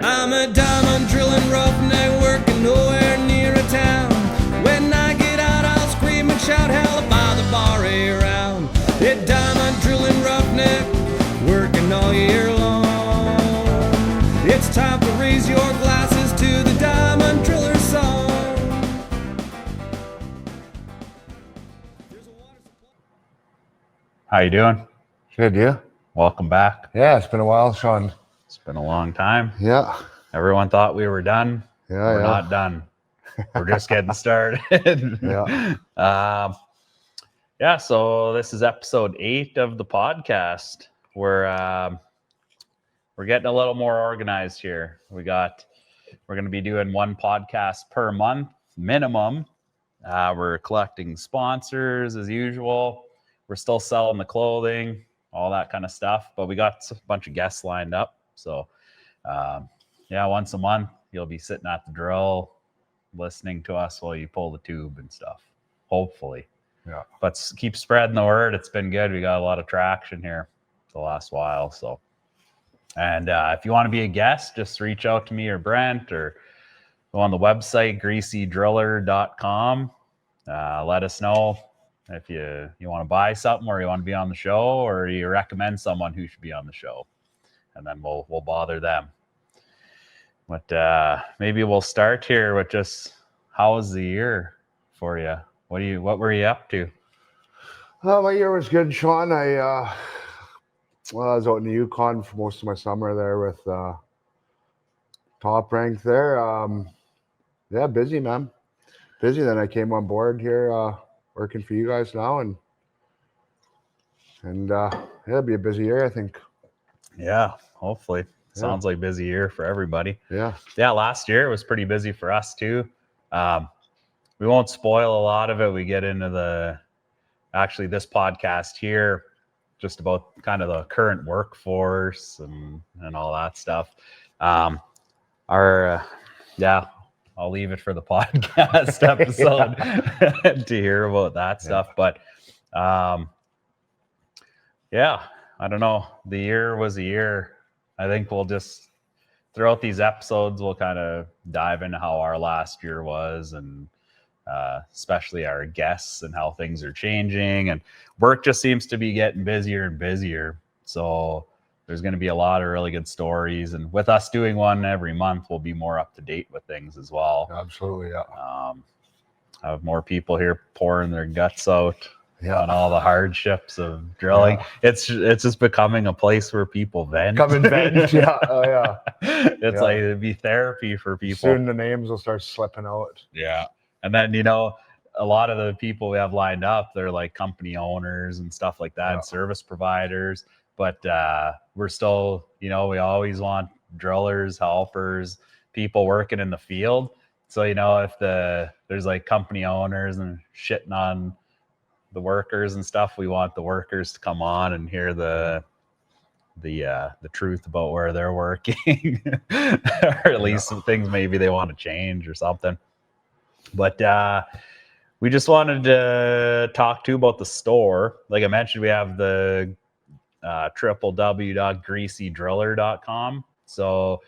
I'm a diamond drilling roughneck working nowhere near a town. When I get out, I'll scream and shout hell by the bar around. A diamond drilling roughneck working all year long. It's time to raise your glasses to the diamond driller song. How you doing? Good, you? Welcome back. Yeah, it's been a while, Sean. It's been a long time. Yeah. Everyone thought we were done. We're not done. We're just getting started. Yeah. So this is episode 8 of the podcast. We're getting a little more organized here. We're going to be doing one podcast per month minimum. We're collecting sponsors as usual. We're still selling the clothing, all that kind of stuff, but we got a bunch of guests lined up. So once a month you'll be sitting at the drill listening to us while you pull the tube and stuff, hopefully. Yeah, but keep spreading the word. It's been good. We got a lot of traction here the last while. So, and if you want to be a guest, just reach out to me or Brent, or go on the website greasydriller.com. Let us know if you want to buy something, or you want to be on the show, or you recommend someone who should be on the show, and then we'll bother them. But maybe we'll start here with just, how was the year for you? What were you up to? My year was good, Sean. I was out in the Yukon for most of my summer there with Top Rank there. Busy, man. Busy. Then I came on board here working for you guys now, and it'll be a busy year, I think. Yeah, hopefully. Sounds like a busy year for everybody. Yeah. Last year was pretty busy for us too. We won't spoil a lot of it. We get into this podcast here just about kind of the current workforce and all that stuff. I'll leave it for the podcast episode to hear about that stuff. But I don't know. The year was a year. I think we'll just, throughout these episodes, we'll kind of dive into how our last year was, and especially our guests and how things are changing. And work just seems to be getting busier and busier. So there's going to be a lot of really good stories. And with us doing one every month, we'll be more up to date with things as well. Absolutely, yeah. Have more people here pouring their guts out. On all the hardships of drilling. It's just becoming a place where people vent. Come and vent. Yeah. Oh, yeah. It's like, it'd be therapy for people. Soon the names will start slipping out. Yeah. And then, a lot of the people we have lined up, they're like company owners and stuff like that, and service providers. But we're still, we always want drillers, helpers, people working in the field. So, if there's like company owners and shitting on the workers and stuff, we want the workers to come on and hear the truth about where they're working, or at least some things maybe they want to change or something. But we just wanted to talk to you about the store. Like I mentioned, we have the www.greasydriller.com. So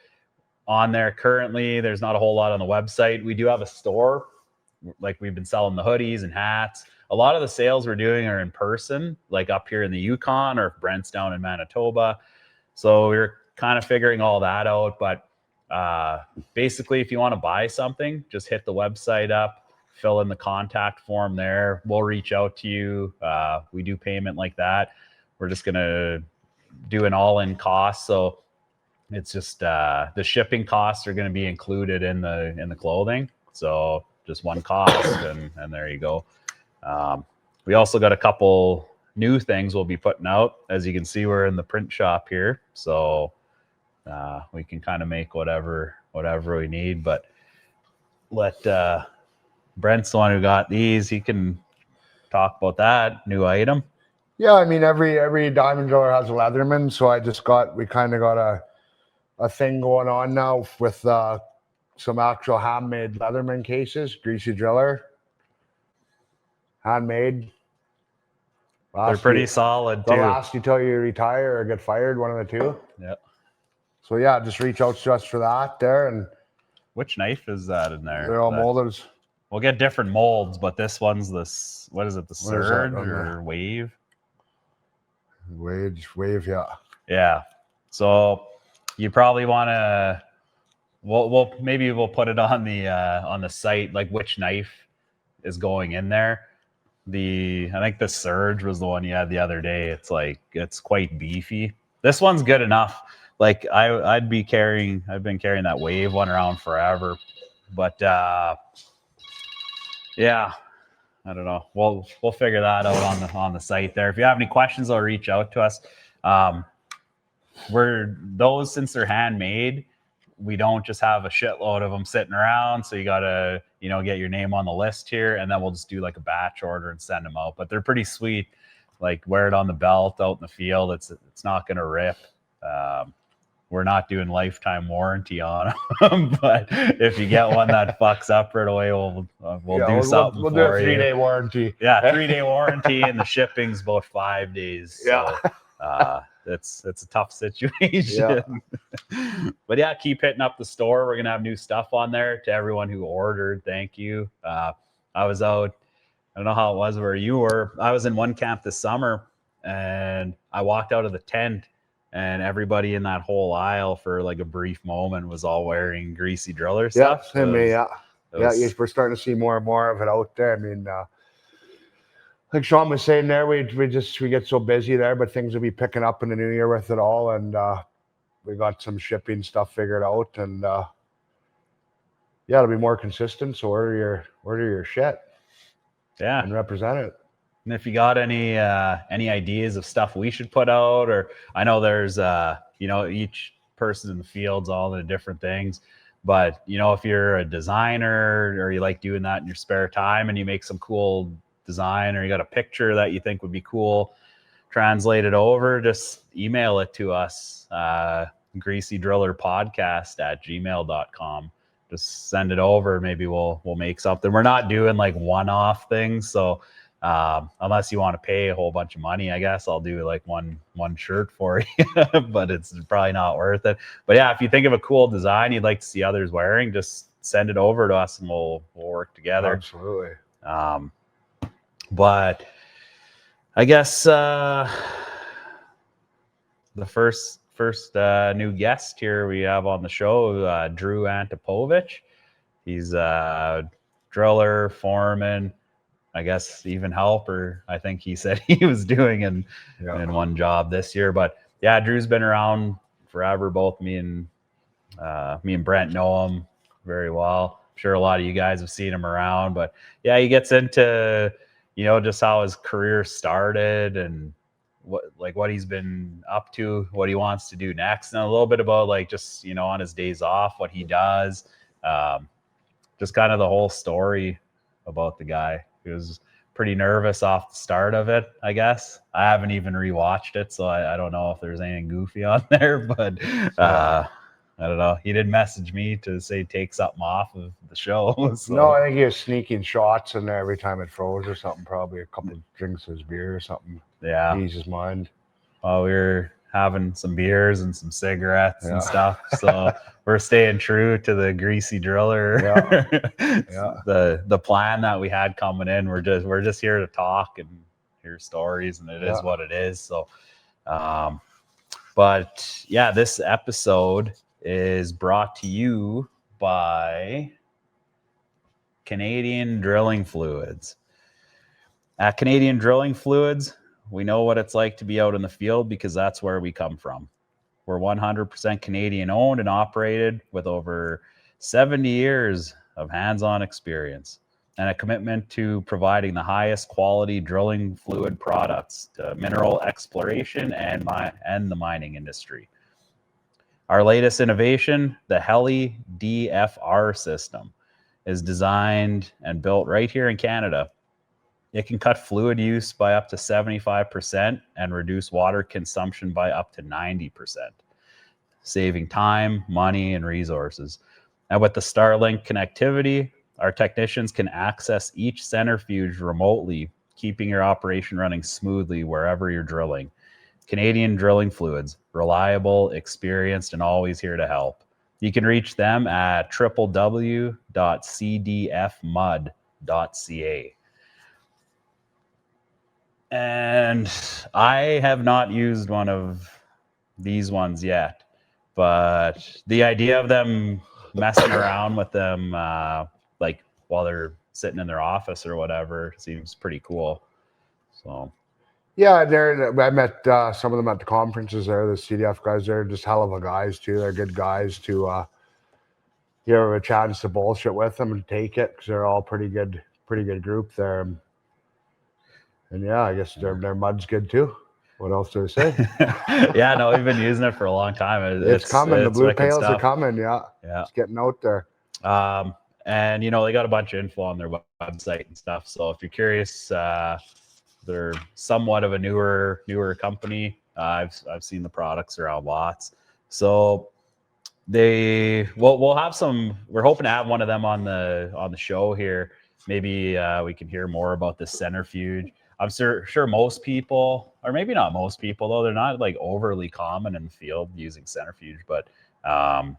on there currently, there's not a whole lot on the website. We do have a store. Like, we've been selling the hoodies and hats. A lot of the sales we're doing are in person, like up here in the Yukon, or if Brent's down in Manitoba. So we're kind of figuring all that out. But basically, if you want to buy something, just hit the website up, fill in the contact form there. We'll reach out to you. We do payment like that. We're just going to do an all-in cost. So it's just the shipping costs are going to be included in the clothing. So just one cost, and there you go. We also got a couple new things we'll be putting out. As you can see, we're in the print shop here, so we can kind of make whatever we need. But let Brent's the one who got these. He can talk about that new item. Yeah, I mean, every diamond driller has a Leatherman, so we kind of got a thing going on now with some actual handmade Leatherman cases. Greasy Driller, handmade. They're pretty solid too. They'll last you till you retire or get fired, one of the two. Yep. So yeah, just reach out to us for that there, and Which knife is that in there? they're all molded. We'll get different molds, but this one's this. What is it? The What is that Surge on or Wave? Wave, yeah. Yeah. So you probably want to. Maybe we'll put it on the site, like which knife is going in there. I think the Surge was the one you had the other day. It's quite beefy. This one's good enough. Like I've been carrying that Wave one around forever, but yeah, I don't know. We'll figure that out on the site there. If you have any questions, I'll reach out to us. Since they're handmade, we don't just have a shitload of them sitting around. So you gotta, get your name on the list here, and then we'll just do like a batch order and send them out. But they're pretty sweet. Like wear it on the belt out in the field. It's not gonna rip. We're not doing lifetime warranty on them, but if you get one that fucks up right away, we'll do something. We'll do a 3-day warranty. Yeah, 3-day warranty, and the shipping's about 5 days. Yeah. So, it's a tough situation. Yeah. But yeah, keep hitting up the store. We're gonna have new stuff on there. To everyone who ordered, thank you. I was out. I don't know how it was where you were. I was in one camp this summer, and I walked out of the tent, and everybody in that whole aisle for like a brief moment was all wearing Greasy Driller stuff. Yeah, we're starting to see more and more of it out there. I mean, like Sean was saying there, we get so busy there, but things will be picking up in the new year with it all, and we got some shipping stuff figured out, and it'll be more consistent. So order your shit, and represent it. And if you got any ideas of stuff we should put out, or I know there's each person in the field's all into different things, but if you're a designer or you like doing that in your spare time and you make some cool design, or you got a picture that you think would be cool, translate it over, just email it to us, greasydrillerpodcast@gmail.com. Just send it over. Maybe we'll make something. We're not doing like one-off things, so unless you want to pay a whole bunch of money, I guess I'll do like one shirt for you, but it's probably not worth it. But yeah, if you think of a cool design you'd like to see others wearing, just send it over to us and we'll work together. Absolutely. But I guess the first new guest here we have on the show, Drew Antypovich. He's a driller, foreman, I guess even helper. I think he said he was doing in one job this year. But yeah, Drew's been around forever. Both me and Brent know him very well. I'm sure a lot of you guys have seen him around. But yeah, he gets into just how his career started and what he's been up to, what he wants to do next, and a little bit about like just on his days off, what he does, just kind of the whole story about the guy. He was pretty nervous off the start of it, I guess. I haven't even rewatched it, so I don't know if there's anything goofy on there, but I don't know. He did message me to say take something off of the show. So. No, I think he was sneaking shots in there every time it froze or something, probably a couple of drinks of his beer or something. Yeah. Ease his mind. Well, we were having some beers and some cigarettes and stuff, so we're staying true to the Greasy Driller. The plan that we had coming in. We're just here to talk and hear stories, and it is what it is. So but yeah, this episode is brought to you by Canadian Drilling Fluids. At Canadian Drilling Fluids, we know what it's like to be out in the field because that's where we come from. We're 100% Canadian owned and operated with over 70 years of hands-on experience and a commitment to providing the highest quality drilling fluid products to mineral exploration and the mining industry. Our latest innovation, the Heli DFR system, is designed and built right here in Canada. It can cut fluid use by up to 75% and reduce water consumption by up to 90%, saving time, money, and resources. And with the Starlink connectivity, our technicians can access each centrifuge remotely, keeping your operation running smoothly wherever you're drilling. Canadian Drilling Fluids, reliable, experienced, and always here to help. You can reach them at www.cdfmud.ca. And I have not used one of these ones yet, but the idea of them messing around with them, like while they're sitting in their office or whatever, seems pretty cool. So, yeah, I met some of them at the conferences there. The CDF guys, they're just hell of a guys too. They're good guys to you have a chance to bullshit with them and take it because they're all pretty good group there. And yeah, I guess their mud's good too. What else do I say? yeah, no, we've been using it for a long time. It's coming. The blue pails stuff. are coming. Yeah, it's getting out there. And they got a bunch of info on their website and stuff. So if you're curious, they're somewhat of a newer company. I've seen the products around lots. So we'll have some. We're hoping to have one of them on the show here. Maybe we can hear more about the centrifuge. I'm sure most people, or maybe not most people, though they're not like overly common in the field using centrifuge. But I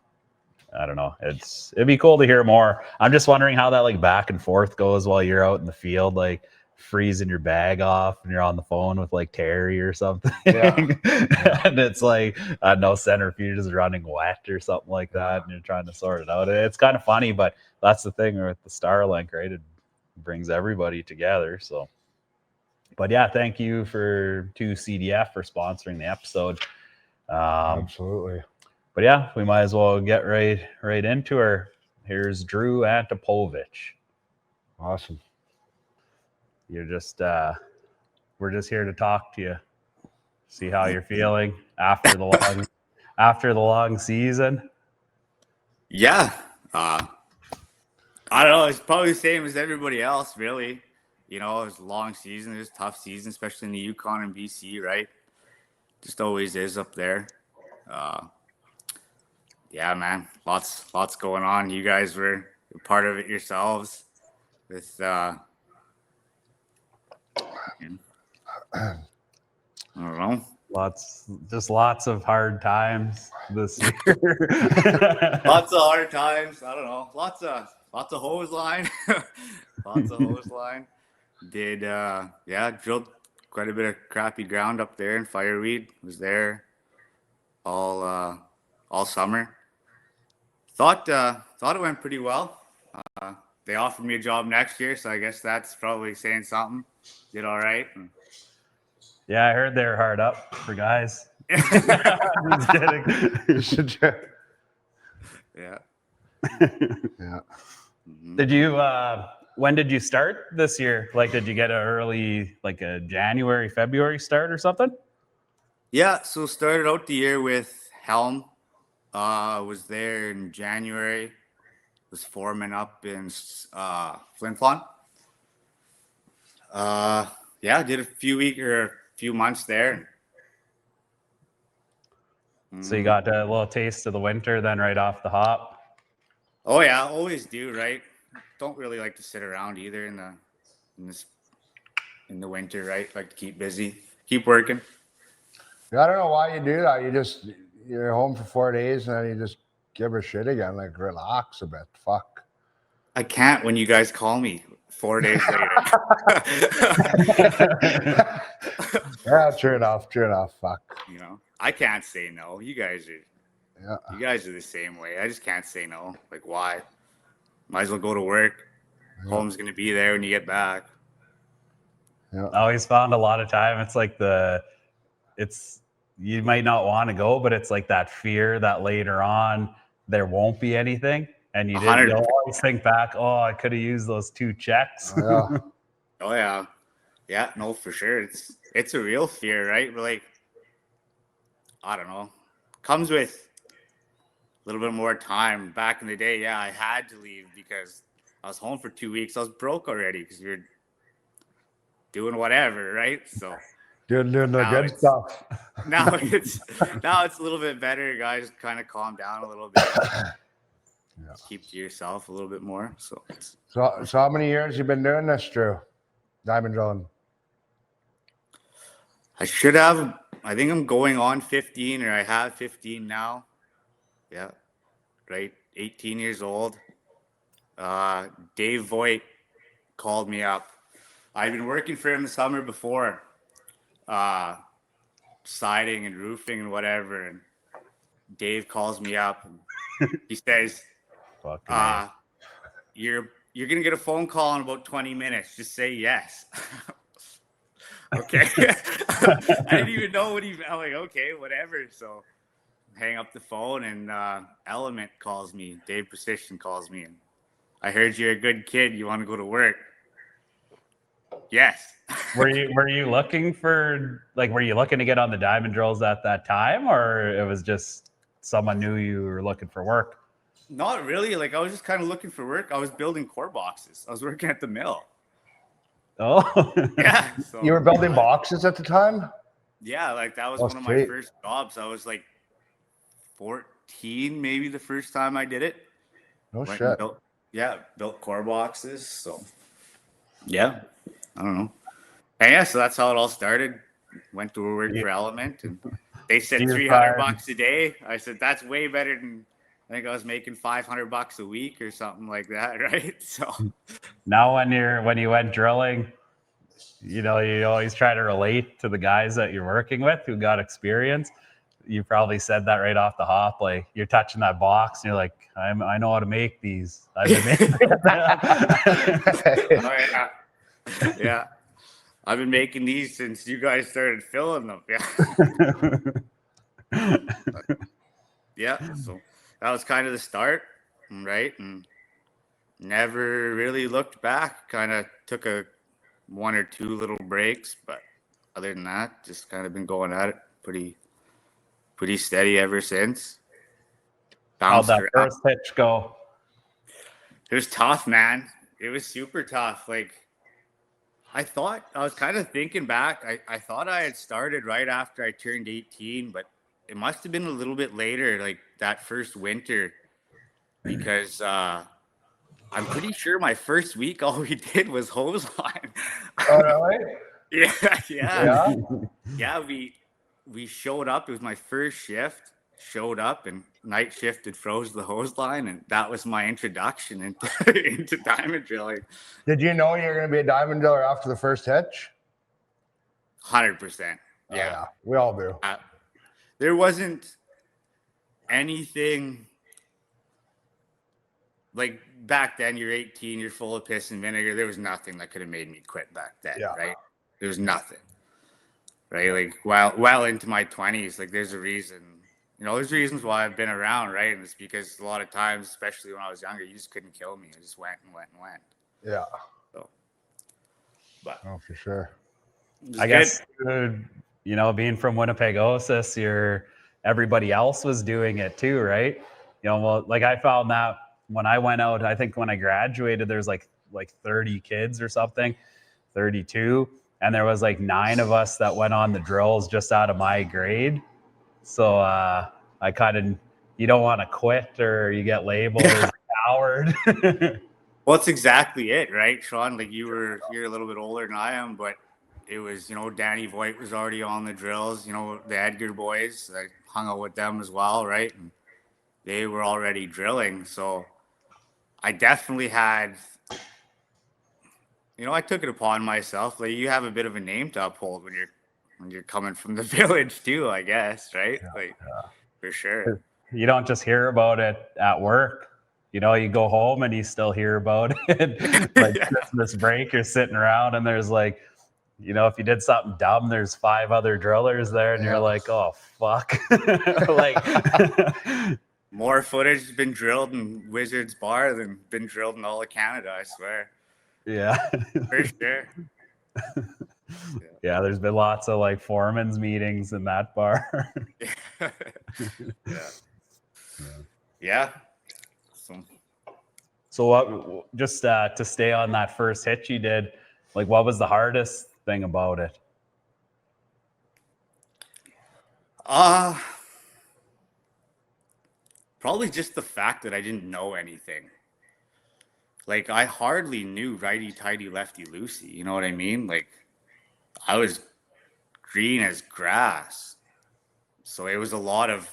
don't know. It'd be cool to hear more. I'm just wondering how that like back and forth goes while you're out in the field, like freezing your bag off and you're on the phone with like Terry or something. Yeah. And it's like no centrifuge is running wet or something like that, and you're trying to sort it out. It's kind of funny, but that's the thing with the Starlink, right? It brings everybody together. So, but yeah, thank you to CDF for sponsoring the episode. Absolutely. But yeah, we might as well get right into her. Here's Drew Antypovich. Awesome. You're just we're just here to talk to you, see how you're feeling after the long season. Yeah, I don't know. It's probably the same as everybody else, really. It was a long season. It was a tough season, especially in the Yukon and BC, right? Just always is up there. Yeah, man, lots going on. You guys were part of it yourselves with I don't know. Lots of hard times this year. Lots of hard times. I don't know. Lots of hose line. Lots of hose line. Drilled quite a bit of crappy ground up there in Fireweed. Was there all summer. Thought it went pretty well. They offered me a job next year, so I guess that's probably saying something. Did all right. Yeah, I heard they were hard up for guys. Just kidding. Yeah. Yeah. Did you? When did you start this year? Like, did you get an early, like a January, February start or something? Yeah. So started out the year with Helm. Was there in January. Was foreman up in Flin Flon. Did a few months there. So you got a little taste of the winter then right off the hop. Oh yeah, always do, right? Don't really like to sit around either in the winter, right? Like to keep busy, keep working. I don't know why you do that. You're home for 4 days and then you just give her shit again, like relax a bit. Fuck. I can't when you guys call me 4 days later. Yeah, true enough. Fuck. I can't say no. You guys are the same way. I just can't say no. Like, why? Might as well go to work. Yeah. Home's gonna be there when you get back. Yeah. I always found a lot of time it's like you might not want to go, but it's like that fear that later on there won't be anything. And you'll always think back, oh, I could have used those 2 checks. Oh, yeah. Oh, yeah. Yeah, no, for sure. It's a real fear, right? But like, I don't know. Comes with a little bit more time. Back in the day, yeah, I had to leave because I was home for 2 weeks. I was broke already because you're doing whatever, right? So doing the good stuff. Now it's a little bit better. Guys kind of calm down a little bit. Yeah. Keep to yourself a little bit more. So how many years you been doing this, Drew? Diamond drilling. I should have I think I'm going on 15, or I have 15 now. Yeah, right. 18 years old. Dave Voigt called me up. I'd been working for him the summer before, siding and roofing and whatever. And Dave calls me up. And he says, Fucking A. "You're gonna get a phone call in about 20 minutes. Just say yes." Okay. I didn't even know what he meant. I'm like, okay, whatever. So hang up the phone, and Element calls me. Dave Precision calls me, and I heard you're a good kid. You want to go to work? Yes. Were you looking to get on the diamond drills at that time, or it was just someone knew you were looking for work? Not really. Like, I was just kind of looking for work. I was building core boxes. I was working at the mill. Oh, Yeah. So, You were building boxes at the time? yeah, like that was Oh, one of my sweet. first jobs. I was like 14, maybe the first time I did it. No Went and shit. built core boxes. So, yeah, I don't know. And yeah, so that's how it all started. Went to work for Element, and they said Do you $300 find- a day. I said that's way better than, I think I was making $500 a week or something like that, right? So now when you went drilling, you always try to relate to the guys that you're working with who got experience. You probably said that right off the hop. Like, you're touching that box and you're like, I know how to make these. I've been making yeah, I've been making these since you guys started filling them. Yeah. Yeah. So that was kind of the start, right? And never really looked back. Kind of took one or two little breaks, but other than that, just kind of been going at it pretty steady ever since. How'd Bounced that around. first pitch go? It was tough, man. It was super tough. Like, I was kind of thinking back. I thought I had started right after I turned 18, but it must have been a little bit later, like that first winter, because I'm pretty sure my first week all we did was hose line. Oh, really? Yeah. Yeah, we showed up. It was my first shift. Showed up, and night shift had froze the hose line, and that was my introduction into diamond drilling. Did you know you were going to be a diamond driller after the first hitch? 100%. Oh, Yeah. we all do. There wasn't anything like back then. You're 18, you're full of piss and vinegar. There was nothing that could have made me quit back then, Yeah. right? There was nothing, right? Like, well into my 20s, like there's a reason. There's reasons why I've been around, right? And it's because a lot of times, especially when I was younger, you just couldn't kill me. I just went and went and went. Yeah. So, but Oh, for sure. I guess, being from Winnipeg-Osis, everybody else was doing it too, right? Well, like I found that when I went out, I think when I graduated, there's like 30 kids or something, 32. And there was like 9 of us that went on the drills just out of my grade. So I kind of, you don't want to quit or you get labeled as a coward. Well, it's exactly it, right, Sean? Like you're a little bit older than I am, but it was, Danny Voigt was already on the drills, the Edgar boys. I hung out with them as well, right? And they were already drilling. So I definitely had, I took it upon myself. Like, you have a bit of a name to uphold when you're coming from the village too, I guess, right? For sure. You don't just hear about it at work. You go home and you still hear about it. Like Christmas break, you're sitting around and there's like, if you did something dumb, there's 5 other drillers there and you're like, oh, fuck. Like, more footage has been drilled in Wizards Bar than been drilled in all of Canada, I swear. Yeah. For sure. Yeah, there's been lots of like foreman's meetings in that bar. Yeah. So what, just to stay on that first hit you did, like what was the hardest thing about it? Probably just the fact that I didn't know anything. Like, I hardly knew righty tighty, lefty loosey. You know what I mean? Like, I was green as grass. So it was a lot of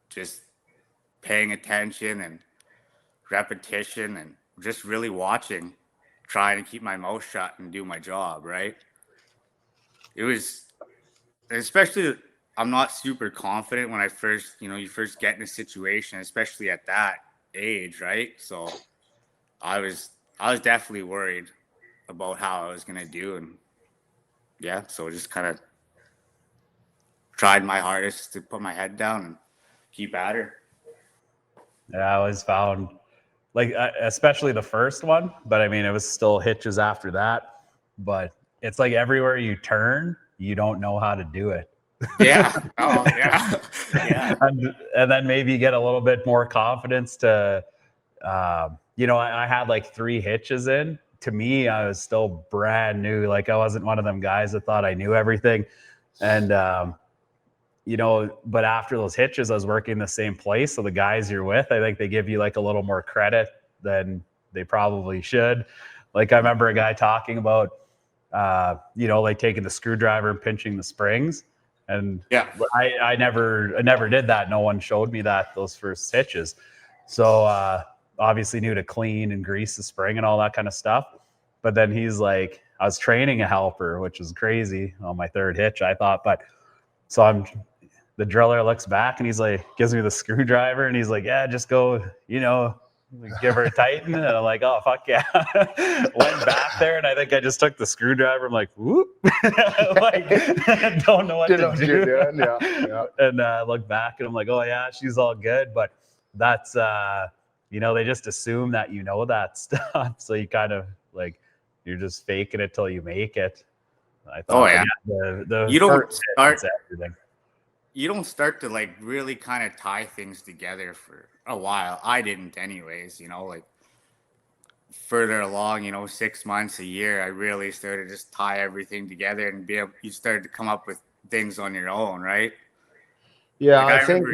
just paying attention and repetition and just really watching, trying to keep my mouth shut and do my job, right? It was, especially, I'm not super confident when I first, you first get in a situation, especially at that age, right? So I was definitely worried about how I was going to do. And yeah, so just kind of tried my hardest to put my head down and keep at her. Yeah, I always found like especially the first one, but I mean it was still hitches after that. But it's like everywhere you turn, you don't know how to do it. Yeah. Oh, yeah. Yeah. And then maybe you get a little bit more confidence to, I had like 3 hitches in. To me, I was still brand new. Like I wasn't one of them guys that thought I knew everything. And, but after those hitches, I was working the same place. So the guys you're with, I think they give you like a little more credit than they probably should. Like I remember a guy talking about, like taking the screwdriver and pinching the springs. And Yeah. I never did that. No one showed me that those first hitches. So obviously knew to clean and grease the spring and all that kind of stuff. But then he's like, I was training a helper, which was crazy on my 3rd hitch, I thought. But so the driller looks back and he's like, gives me the screwdriver and he's like, yeah, just go, give her a tighten. And I'm like, oh, fuck yeah. Went back there and I think I just took the screwdriver. I'm like, whoop. Like, don't know what to do. Yeah. And look back and I'm like, oh yeah, she's all good. But that's, they just assume that you know that stuff. So you kind of like, you're just faking it till you make it. I thought, oh yeah. The you don't start everything. You don't start to like really kind of tie things together for a while. I didn't anyways, like further along, 6 months, a year, I really started to just tie everything together and you started to come up with things on your own, right? Yeah, Like, I think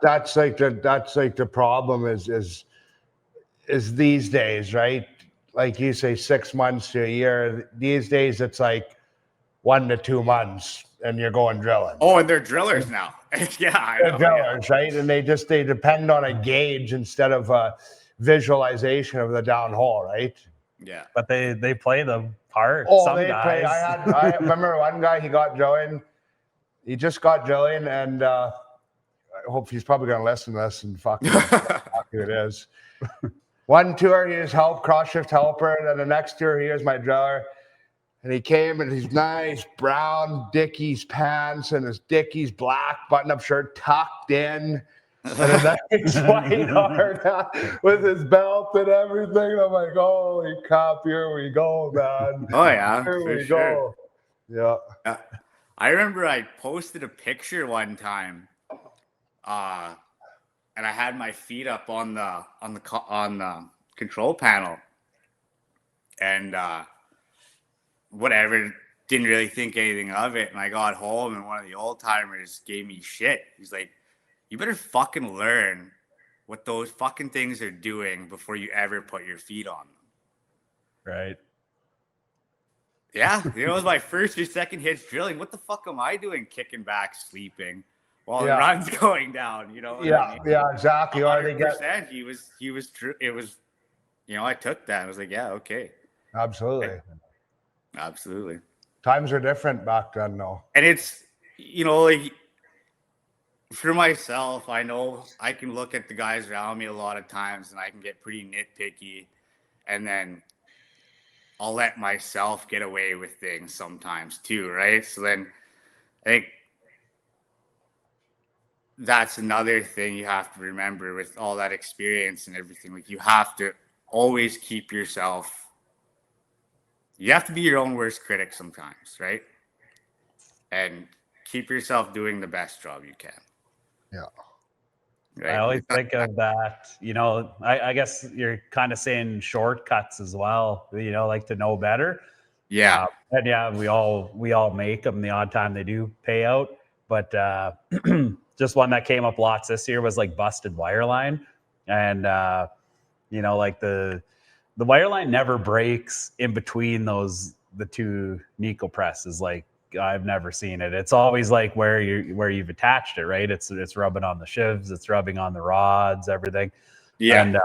that's like the problem is these days, right? Like you say, 6 months to a year. These days, it's like 1 to 2 months, and you're going drilling. Oh, and they're drillers now. Yeah, I know. They're drillers, right? And they depend on a gauge instead of a visualization of the downhole, right? Yeah. But they play the part. Oh, Some they guys. play. I remember one guy, he got drilling. He just got drilling, and I hope he's probably going to listen to this and fucking who it is. One tour, he was cross shift helper. Then the next tour, he was my driller. And he came in his nice brown Dickies pants and his Dickies black button-up shirt tucked in. And a nice white hard hat with his belt and everything. I'm like, holy crap, here we go, man. Oh, yeah. Here we sure. go. Yeah. I remember I posted a picture one time, and I had my feet up on the control panel, and whatever, didn't really think anything of it. And I got home, and one of the old timers gave me shit. He's like, "You better fucking learn what those fucking things are doing before you ever put your feet on them." Right. Yeah, it was my first or second hitch drilling. What the fuck am I doing kicking back, sleeping while the run's going down? Yeah, exactly. 100%. He was true. It was, I took that. I was like, yeah, okay. Absolutely. Times are different back then, though. And it's, like for myself, I know I can look at the guys around me a lot of times and I can get pretty nitpicky, and then I'll let myself get away with things sometimes too, right? So then I think that's another thing you have to remember with all that experience and everything. Like, you have to always keep yourself, you have to be your own worst critic sometimes, right? And keep yourself doing the best job you can. Yeah. Right? I always think of that, I guess you're kind of saying shortcuts as well, like to know better. Yeah. And yeah, we all make them the odd time they do pay out. But just one that came up lots this year was like busted wire line. And, like the wire line never breaks in between the two Nico presses. Like I've never seen it. It's always like where you've attached it, right? It's rubbing on the shivs, it's rubbing on the rods, everything. Yeah. And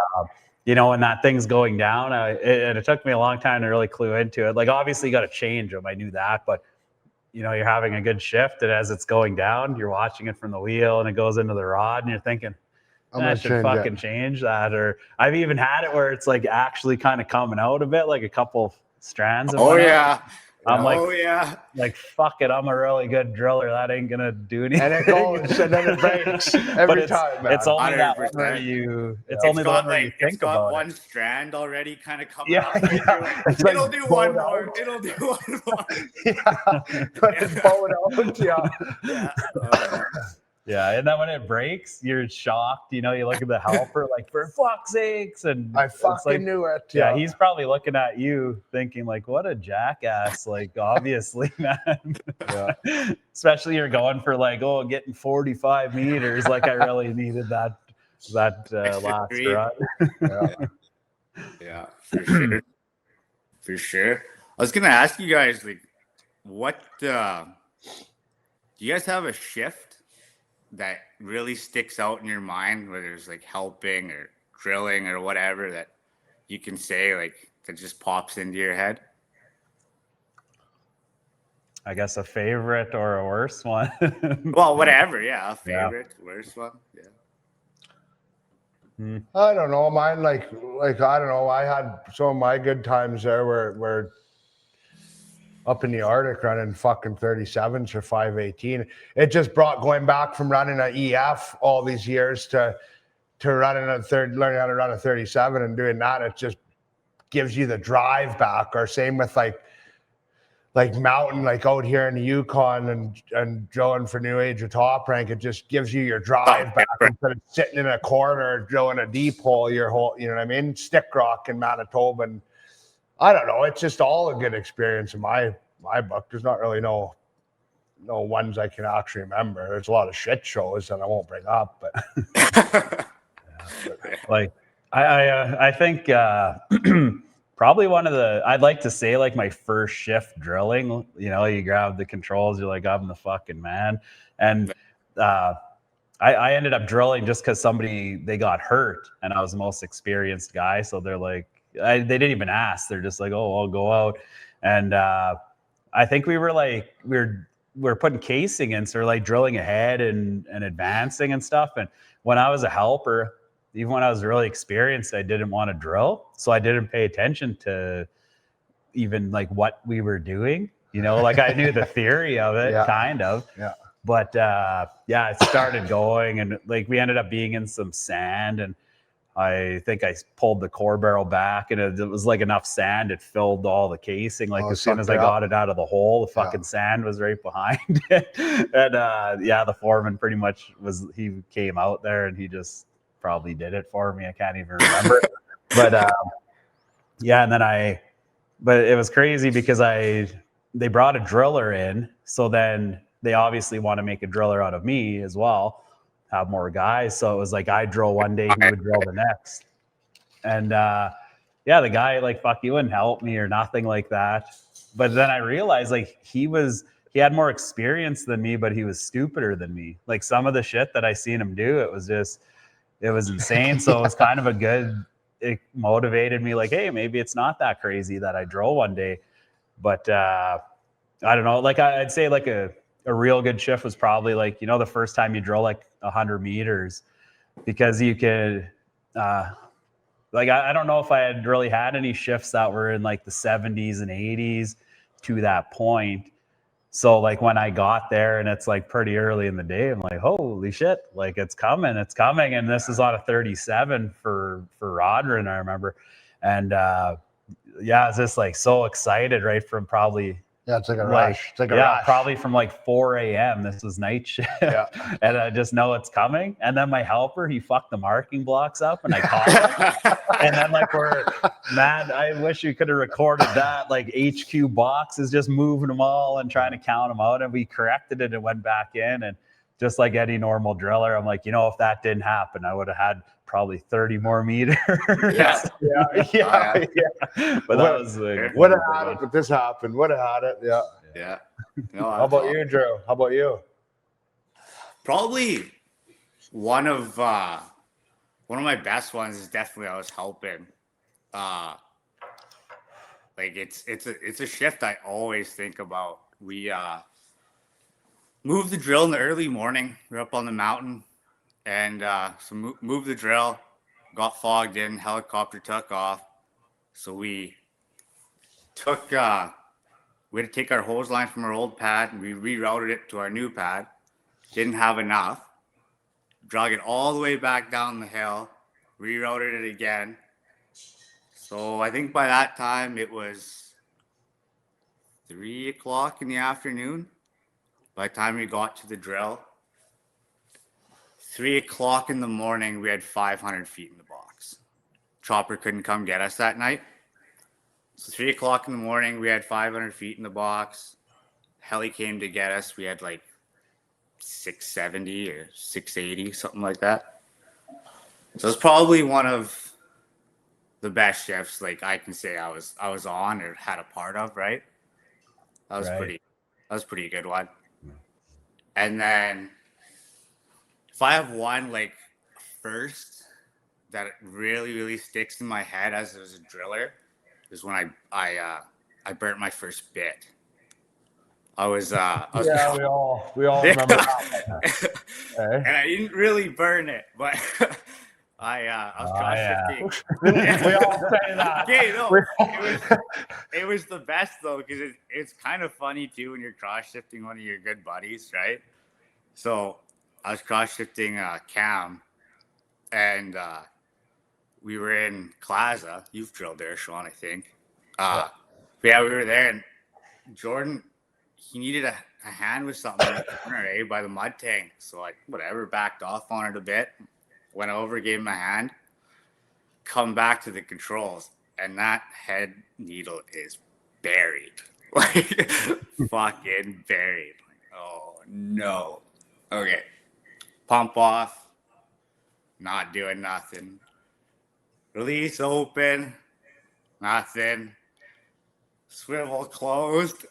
when that thing's going down, and it took me a long time to really clue into it. Like, obviously, you got to change them. I knew that, but you're having a good shift, and as it's going down, you're watching it from the wheel, and it goes into the rod, and you're thinking, I should fucking change that. Or I've even had it where it's like actually kind of coming out a bit, like a couple strands. Oh yeah. I'm like, fuck it, I'm a really good driller. That ain't gonna do anything. And it goes, and then it breaks every time. Man. It's only 100%. that one where it's only the one where you think about it. One strand already kind of coming out. It'll do one more. It'll do one more. But it's bowed out. Yeah, and then when it breaks, you're shocked. You look at the helper like, for fuck's sakes, and I fucking knew it. Yeah, he's probably looking at you thinking like, what a jackass. Like, obviously, man. Yeah. Especially you're going for like, getting 45 meters. Like, I really needed that last run. Yeah, for sure. For sure. I was gonna ask you guys, like, what do you guys have a shift that really sticks out in your mind, whether it's like helping or drilling or whatever, that you can say like that just pops into your head? I guess a favorite or a worse one. Well, whatever. Yeah, a favorite, worst one. Yeah. I don't know, mine. Like I don't know. I had some of my good times there where up in the Arctic running fucking 37s or 518. It just brought going back from running an EF all these years to running learning how to run a 37 and doing that. It just gives you the drive back. Or same with like mountain, like out here in the Yukon and drilling for New Age or Top Rank. It just gives you your drive back instead of sitting in a corner drilling a deep hole your whole, you know what I mean? Stick rock in Manitoba. And I don't know. It's just all a good experience in my book. There's not really no ones I can actually remember. There's a lot of shit shows that I won't bring up, but like I think probably one of I'd like to say like my first shift drilling. You grab the controls, you're like, I'm the fucking man. And I ended up drilling just because they got hurt, and I was the most experienced guy. So they're like, they didn't even ask. They're just like, oh, I'll go out. And I think we were like, we're putting casing in, so we're like drilling ahead and advancing and stuff. And when I was a helper, even when I was really experienced, I didn't want to drill. So I didn't pay attention to even like what we were doing. Like I knew the theory of it, kind of. Yeah. But it started going, and like we ended up being in some sand, and I think I pulled the core barrel back, and it was like enough sand, it filled all the casing. Like as soon as I got it out of the hole, the fucking sand was right behind it. And the foreman pretty much he came out there and he just probably did it for me. I can't even remember. But and then but it was crazy because they brought a driller in, so then they obviously want to make a driller out of me as well, have more guys. So it was like I drill one day, he would drill the next. And the guy like, fuck, you wouldn't help me or nothing like that. But then I realized like he had more experience than me, but he was stupider than me. Like some of the shit that I seen him do, it was insane. So it was kind of it motivated me like, hey, maybe it's not that crazy that I drill one day. But I don't know, like I'd say like a real good shift was probably like, the first time you drill like 100 meters, because you could like I don't know if I had really had any shifts that were in like the 70s and 80s to that point. So like when I got there and it's like pretty early in the day, I'm like, holy shit, like it's coming. And this is on a 37 for Rodrin, I remember. And I was just like so excited right from probably it's like a rush. It's like a rush. Probably from like 4 a.m. This was night shift. Yeah. And I just know it's coming. And then my helper, he fucked the marking blocks up, and I caught him. And then like I wish we could have recorded that. Like HQ box is just moving them all and trying to count them out. And we corrected it and went back in. And just like any normal driller, I'm like, if that didn't happen, I would have had probably 30 more meters. Yeah. But that was like, would have had it, but this happened. Would have had it. Yeah. Yeah. No, How about you, Drew? How about you? Probably one of my best ones is definitely I was helping. Like it's a shift I always think about. We moved the drill in the early morning. We're up on the mountain, and so moved the drill, got fogged in, helicopter took off. So we took we had to take our hose line from our old pad and we rerouted it to our new pad. Didn't have enough. Drug it all the way back down the hill, rerouted it again. So I think by that time it was 3 o'clock in the afternoon. By the time we got to the drill, 3 o'clock in the morning, we had 500 feet in the box. Chopper couldn't come get us that night. So 3 o'clock in the morning, we had 500 feet in the box. Heli came to get us. We had like 670 or 680, something like that. So it's probably one of the best shifts like I can say I was on or had a part of, right? That was pretty good one. And then if I have one like first that really, really sticks in my head as a driller is when I burnt my first bit. I was Yeah, we all remember that. and I didn't really burn it, but I was cross shifting. We all say that. Okay, no, it was the best though because it's kind of funny too when you're cross shifting one of your good buddies, right? So I was cross shifting Cam, and we were in Plaza. You've drilled there, Sean, I think. Yeah, we were there, and Jordan, he needed a hand with something in the corner, by the mud tank. So I, whatever, backed off on it a bit, went over, gave him a hand, come back to the controls, and that head needle is buried. Like, fucking buried. Like, oh, no. Okay. Pump off. Not doing nothing. Release open. Nothing. Swivel closed.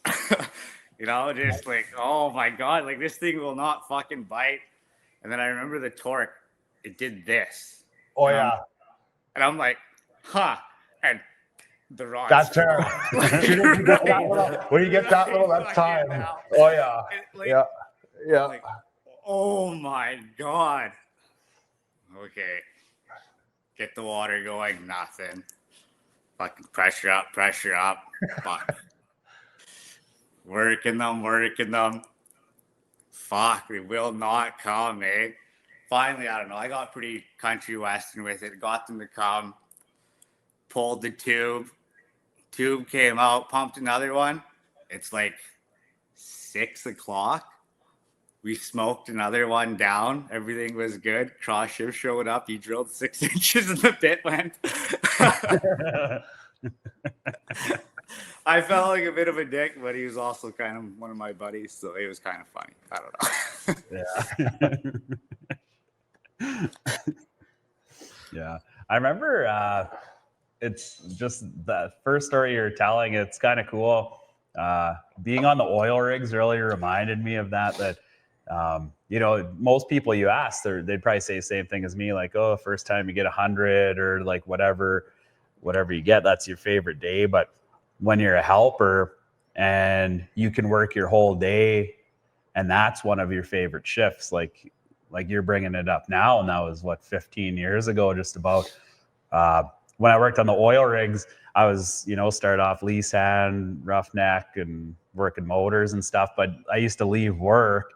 Just like, oh my God, like this thing will not fucking bite. And then I remember the torque, it did this. Oh, yeah. And I'm like, huh. And the rod. That's terrible. When you get that little, that's time. Oh, yeah. Yeah. Like, oh my God. Okay. Get the water going. Nothing. Fucking pressure up. Fuck. Working them. Fuck, they will not come, eh? Finally, I don't know. I got pretty country western with it. Got them to come. Pulled the tube. Tube came out. Pumped another one. It's like 6 o'clock. We smoked another one down. Everything was good. Cross shift showed up. He drilled 6 inches and the bit went. I felt like a bit of a dick, but he was also kind of one of my buddies, so it was kind of funny. I don't know. Yeah. Yeah. I remember it's just the first story you're telling. It's kind of cool. Being on the oil rigs really reminded me of that most people you ask, they'd probably say the same thing as me, like, oh, first time you get 100 or like whatever you get, that's your favorite day. But when you're a helper and you can work your whole day and that's one of your favorite shifts, like you're bringing it up now, and that was 15 years ago, just about. When I worked on the oil rigs, I was, start off lease hand, roughneck, and working motors and stuff. But I used to leave work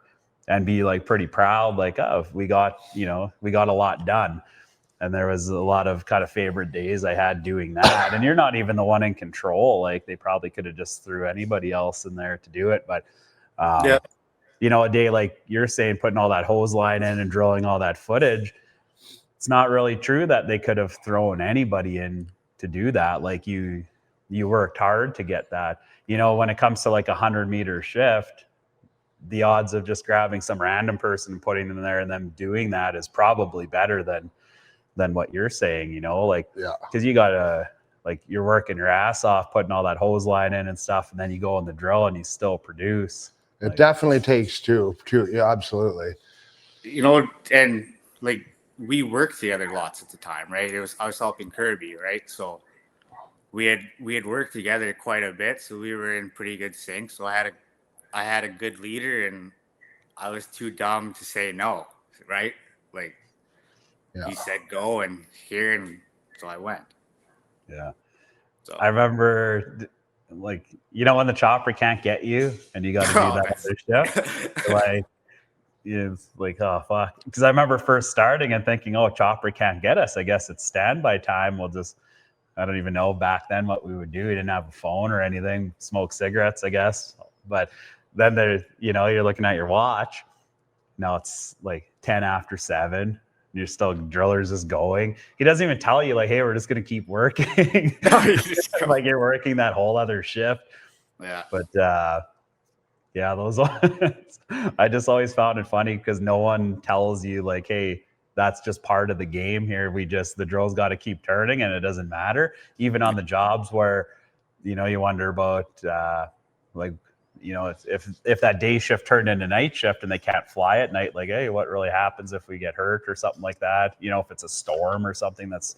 and be like pretty proud, like, oh, we got a lot done. And there was a lot of kind of favorite days I had doing that. And you're not even the one in control. Like, they probably could have just threw anybody else in there to do it. But, a day like you're saying, putting all that hose line in and drilling all that footage, it's not really true that they could have thrown anybody in to do that. Like, you worked hard to get that. When it comes to like 100-meter shift, the odds of just grabbing some random person and putting them there and them doing that is probably better than what you're saying, because you gotta like you're working your ass off, putting all that hose line in and stuff. And then you go in the drill and you still produce. It definitely takes two. Yeah, absolutely. You know, and like we worked together lots at the time, right? I was helping Kirby, right? So we had worked together quite a bit, so we were in pretty good sync. So I had a good leader, and I was too dumb to say no, right? Like he said go and here, and so I went. Yeah. So I remember, like, you know, when the chopper can't get you and you got to do that other shift, like, it's like, oh, fuck. Because I remember first starting and thinking, oh, chopper can't get us. I guess it's standby time. We'll just, I don't even know back then what we would do. We didn't have a phone or anything, smoke cigarettes, I guess. But then there, you know, you're looking at your watch. Now it's like 10 after 7. You're still, drillers is going. He doesn't even tell you, like, hey, we're just going to keep working. Like you're working that whole other shift. Yeah. But yeah, those ones, I just always found it funny because no one tells you, like, hey, that's just part of the game here. The drill's got to keep turning and it doesn't matter. Even on the jobs where, you know, you wonder about, like, you know, if that day shift turned into night shift and they can't fly at night, like, hey, what really happens if we get hurt or something like that? You know, if it's a storm or something that's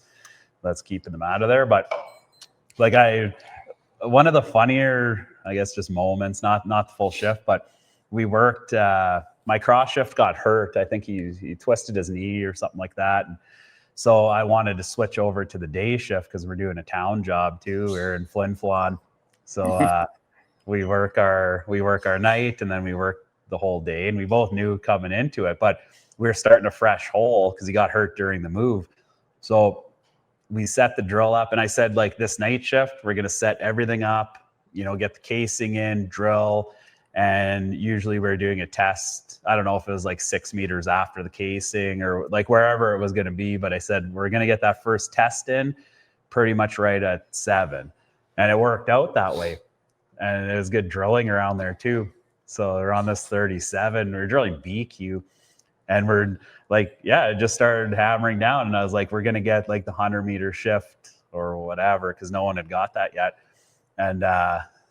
keeping them out of there. But like one of the funnier, I guess, just moments, not the full shift, but we worked, my cross shift got hurt. I think he twisted his knee or something like that. And so I wanted to switch over to the day shift because we're doing a town job too. We're in Flin Flon. So, we work our night and then we work the whole day, and we both knew coming into it, but we were starting a fresh hole because he got hurt during the move. So we set the drill up and I said, like, this night shift, we're going to set everything up, you know, get the casing in, drill. And usually we're doing a test. I don't know if it was like 6 meters after the casing or like wherever it was going to be. But I said, we're going to get that first test in pretty much right at 7. And it worked out that way. And it was good drilling around there too. So we're on this 37. We're drilling BQ, and we're like, yeah, it just started hammering down. And I was like, we're gonna get like the 100-meter shift or whatever, because no one had got that yet. And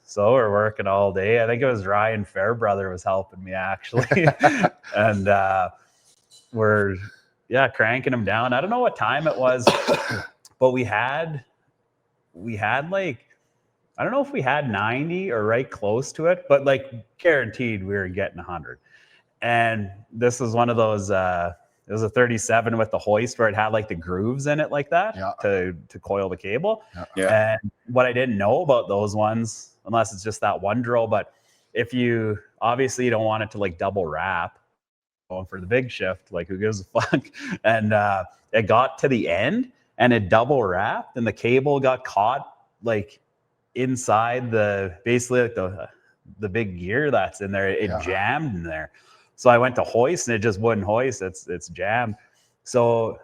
so we're working all day. I think it was Ryan Fairbrother was helping me actually, and we're cranking them down. I don't know what time it was, but we had like, I don't know if we had 90 or right close to it, but like guaranteed we were getting 100. And this was one of those, it was a 37 with the hoist where it had like the grooves in it like that to coil the cable. Yeah. And what I didn't know about those ones, unless it's just that one drill, but if you obviously don't want it to like double wrap going for the big shift, like who gives a fuck? And it got to the end and it double wrapped and the cable got caught like inside basically like the big gear that's in there. It jammed in there. So I went to hoist and it just wouldn't hoist. It's jammed. So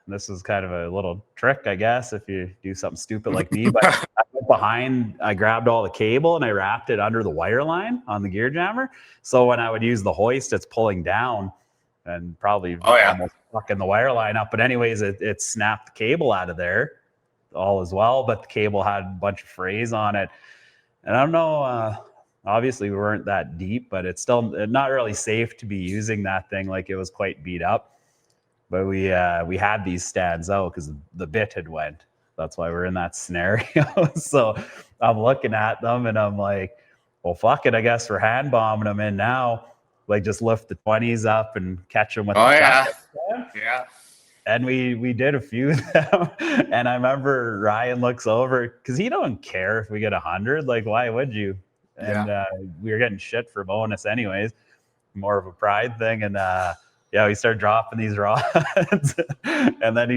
this is kind of a little trick, I guess, if you do something stupid like me. But I went behind, I grabbed all the cable and I wrapped it under the wire line on the gear jammer. So when I would use the hoist, it's pulling down and probably almost fucking the wire line up. But anyways, it snapped the cable out of there all as well, but the cable had a bunch of frays on it. And I don't know, obviously we weren't that deep, but it's still not really safe to be using that thing. Like it was quite beat up, but we had these stands out because the bit had went. That's why we're in that scenario. So I'm looking at them and I'm like, well, fuck it. I guess we're hand bombing them in now. Like just lift the 20s up and catch them with the shotgun. Yeah. And we did a few of them. And I remember Ryan looks over because he don't care if we get 100. Like, why would you? And we were getting shit for bonus anyways. More of a pride thing. And we started dropping these rods. And then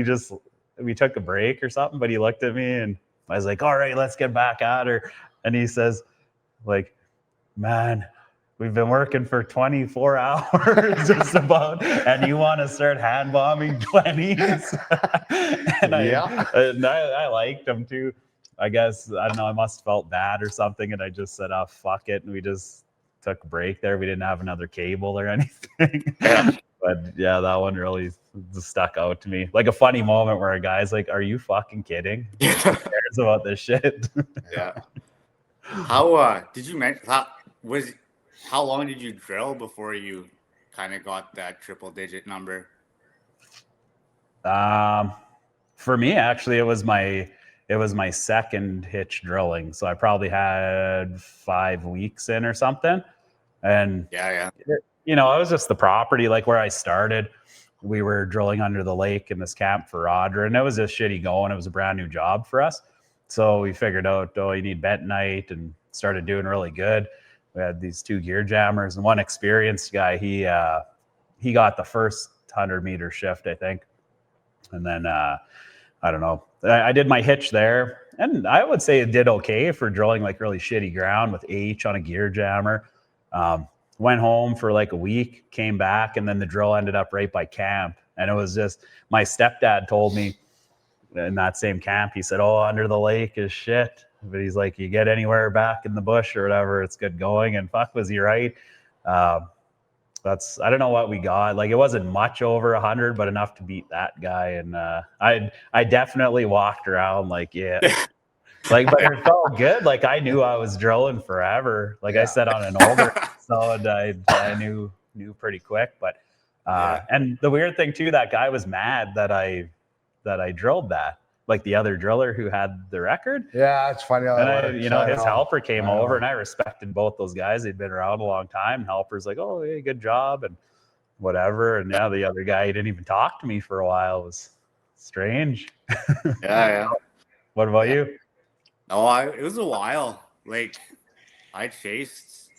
we took a break or something, but he looked at me and I was like, all right, let's get back at her. And he says, like, man, we've been working for 24 hours just about, and you want to start hand bombing 20s? And I liked them too. I guess, I don't know, I must have felt bad or something, and I just said, oh, fuck it. And we just took a break there. We didn't have another cable or anything. But yeah, that one really stuck out to me. Like a funny moment where a guy's like, "Are you fucking kidding? Who cares about this shit?" Yeah. How did you mention how long did you drill before you kind of got that triple digit number? For me, actually, it was my second hitch drilling, so I probably had 5 weeks in or something, and Yeah, it was just the property, like where I started. We were drilling under the lake in this camp for Roger, and it was just shitty going. It was a brand new job for us, so we figured out, you need bentonite, and started doing really good. We had these 2 gear jammers, and one experienced guy. He got the first 100-meter shift, I think, and then I don't know. I did my hitch there, and I would say it did okay for drilling like really shitty ground with H on a gear jammer. Went home for like a week, came back, and then the drill ended up right by camp. And it was just, my stepdad told me in that same camp, he said, "Oh, under the lake is shit." But he's like, "You get anywhere back in the bush or whatever, it's good going." And fuck, was he right? I don't know what we got. Like, it wasn't much over 100, but enough to beat that guy. And I definitely walked around like, yeah. Like, but it felt good. Like, I knew I was drilling forever. Like I said, on an older episode, I knew pretty quick. But and the weird thing too, that guy was mad that I drilled that. Like the other driller who had the record. Yeah, it's funny. And his helper came over, and I respected both those guys. They'd been around a long time. Helper's like, "Oh, hey, good job," and whatever. And the other guy, he didn't even talk to me for a while. It was strange. Yeah. What about you? No, it was a while. Like I chased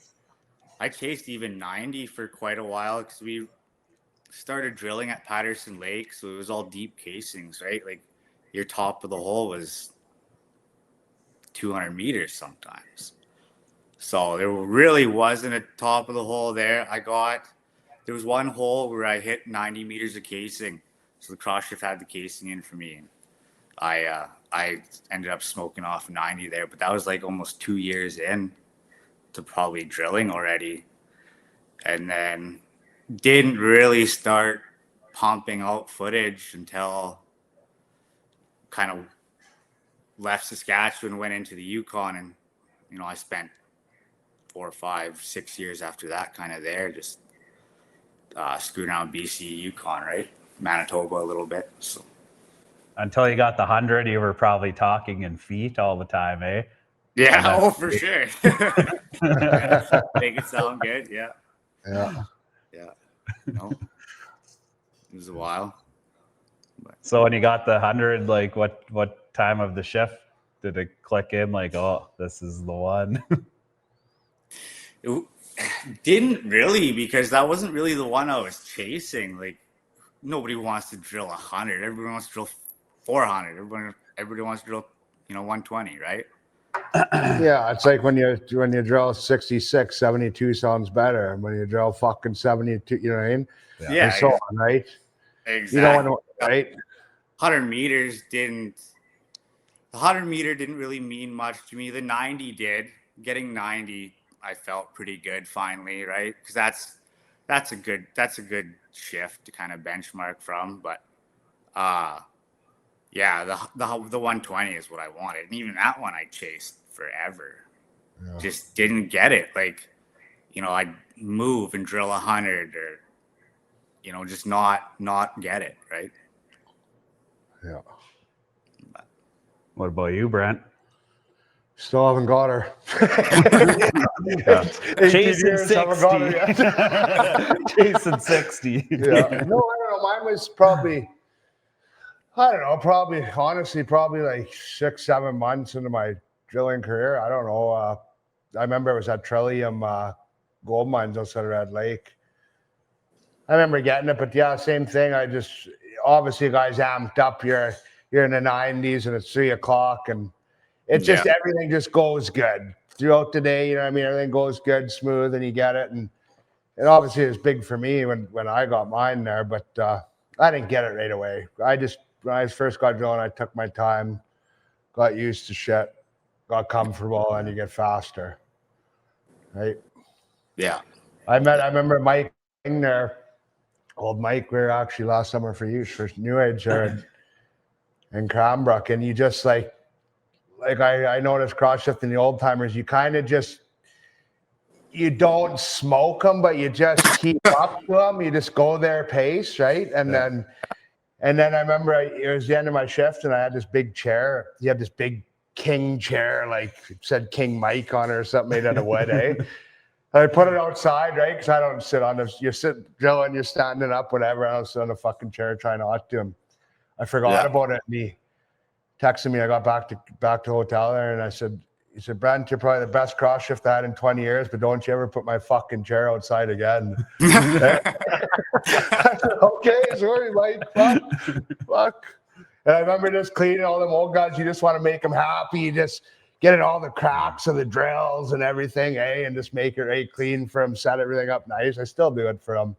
even 90 for quite a while because we started drilling at Patterson Lake, so it was all deep casings, right? Like your top of the hole was 200 meters sometimes. So there really wasn't a top of the hole there. There was one hole where I hit 90 meters of casing. So the cross shift had the casing in for me. And I ended up smoking off 90 there, but that was like almost 2 years in to probably drilling already. And then didn't really start pumping out footage until kind of left Saskatchewan, went into the Yukon, and I spent 4, 5, 6 years after that kind of there, just screwing around BC, Yukon, right? Manitoba a little bit. So until you got the 100, you were probably talking in feet all the time, eh? Yeah, for sure. Make it sound good, yeah. No, it was a while. But. So when you got the 100, like what time of the shift did it click in? Like, oh, this is the one. It didn't really, because that wasn't really the one I was chasing. Like, nobody wants to drill 100. Everybody wants to drill 400. Everybody wants to drill 120, right? Yeah, it's like when you drill 66, 72 sounds better. And when you drill fucking 72, you know what I mean? Yeah. And so on, right? Exactly. You don't want to, right? 100 meters didn't. The 100 meter didn't really mean much to me. The 90 did. Getting 90, I felt pretty good finally, right? Because that's a good shift to kind of benchmark from. But yeah, the 120 is what I wanted, and even that one I chased forever. Yeah. Just didn't get it. Like, I'd move and drill 100, or just not get it, right? Yeah. But what about you, Brent? Still haven't got her. Chasing 60. Chasing 60. Yeah. No, I don't know. Mine was probably, honestly, like 6, 7 months into my drilling career. I don't know. I remember it was at Trillium Gold Mines outside of Red Lake. I remember getting it, but yeah, same thing. Obviously, you guys amped up. You're in the 90s, and it's 3 o'clock, and it's just everything just goes good throughout the day. You know what I mean? Everything goes good, smooth, and you get it. And obviously, it was big for me when I got mine there, but I didn't get it right away. When I first got drilling, I took my time, got used to shit, got comfortable, and you get faster, right? Yeah. I remember Mike in there old Mike, we were actually last summer for use for New Age there in Cranbrook, and you just like I noticed cross shifting the old timers, you kind of just you don't smoke them, but you just keep up to them. You just go their pace, right? And then I remember it was the end of my shift, and I had this big chair. He had this big king chair, like it said King Mike on it or something, made out of wood, eh? I put it outside, right? Because I don't sit on this. You sit drilling, you're standing up, whatever. I don't sit on the fucking chair trying not to. I forgot about it, and he texted me. I got back to hotel there, and he said, Brent, you're probably the best cross shift I had in 20 years, but don't you ever put my fucking chair outside again. I said, okay, sorry, Mike. Fuck. And I remember just cleaning all them old guys. You just want to make them happy. You just getting all the cracks of the drills and everything, and just make it clean for them, set everything up nice. I still do it for them.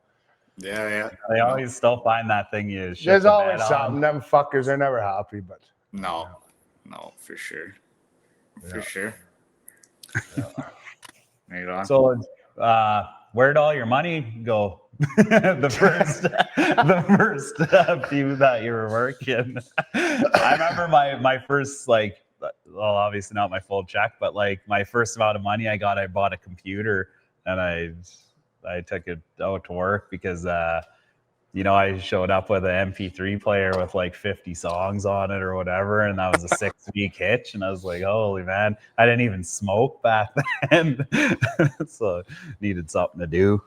Yeah. They always still find that thing you shit There's the always bed something. on. Them fuckers, they're never happy, but No, for sure. For sure. Right on. So, where'd all your money go? the first few that you were working. I remember my first, like, well, obviously not my full check, but like my first amount of money I bought a computer, and I took it out to work because I showed up with an MP3 player with like 50 songs on it or whatever, and that was a 6-week hitch. And I was like, holy man, I didn't even smoke back then. So needed something to do.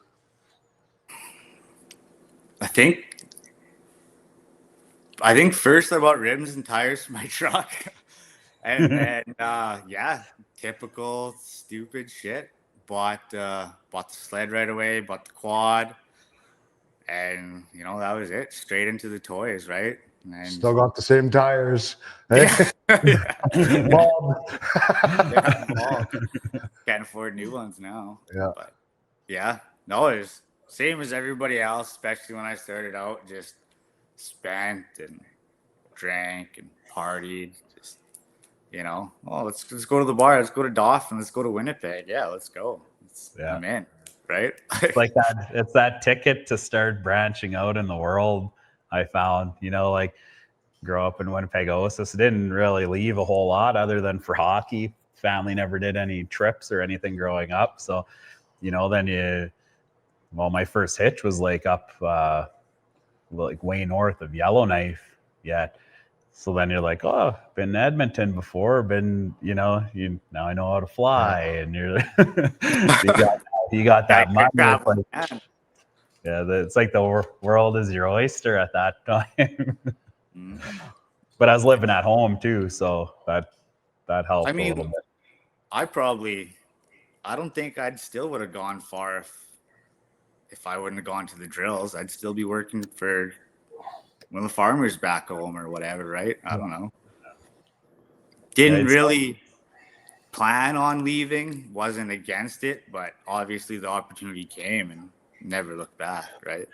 I think first I bought rims and tires for my truck. And then typical stupid shit. Bought the sled right away, bought the quad. And that was it. Straight into the toys, right? And still got the same tires. yeah. Bob. Can't afford new ones now. Yeah. But no, it was same as everybody else, especially when I started out, just spent and drank and partied. Just let's go to the bar, let's go to Dauphin, let's go to Winnipeg. Yeah, let's go. I'm in. Right? It's like that. It's that ticket to start branching out in the world. I found, like grow up in Winnipeg, Osis, didn't really leave a whole lot other than for hockey. Family never did any trips or anything growing up. So, then my first hitch was like up, like way north of Yellowknife yet. So then you're like, oh, been to Edmonton before, now I know how to fly. And you're you got that money. It's like the world is your oyster at that time. But I was living at home too, so that helped a little bit. I don't think I'd still would have gone far if I wouldn't have gone to the drills. I'd still be working for one of the farmers back home or whatever, right? I don't know. Didn't really plan on leaving, wasn't against it, but obviously the opportunity came and never looked back, right?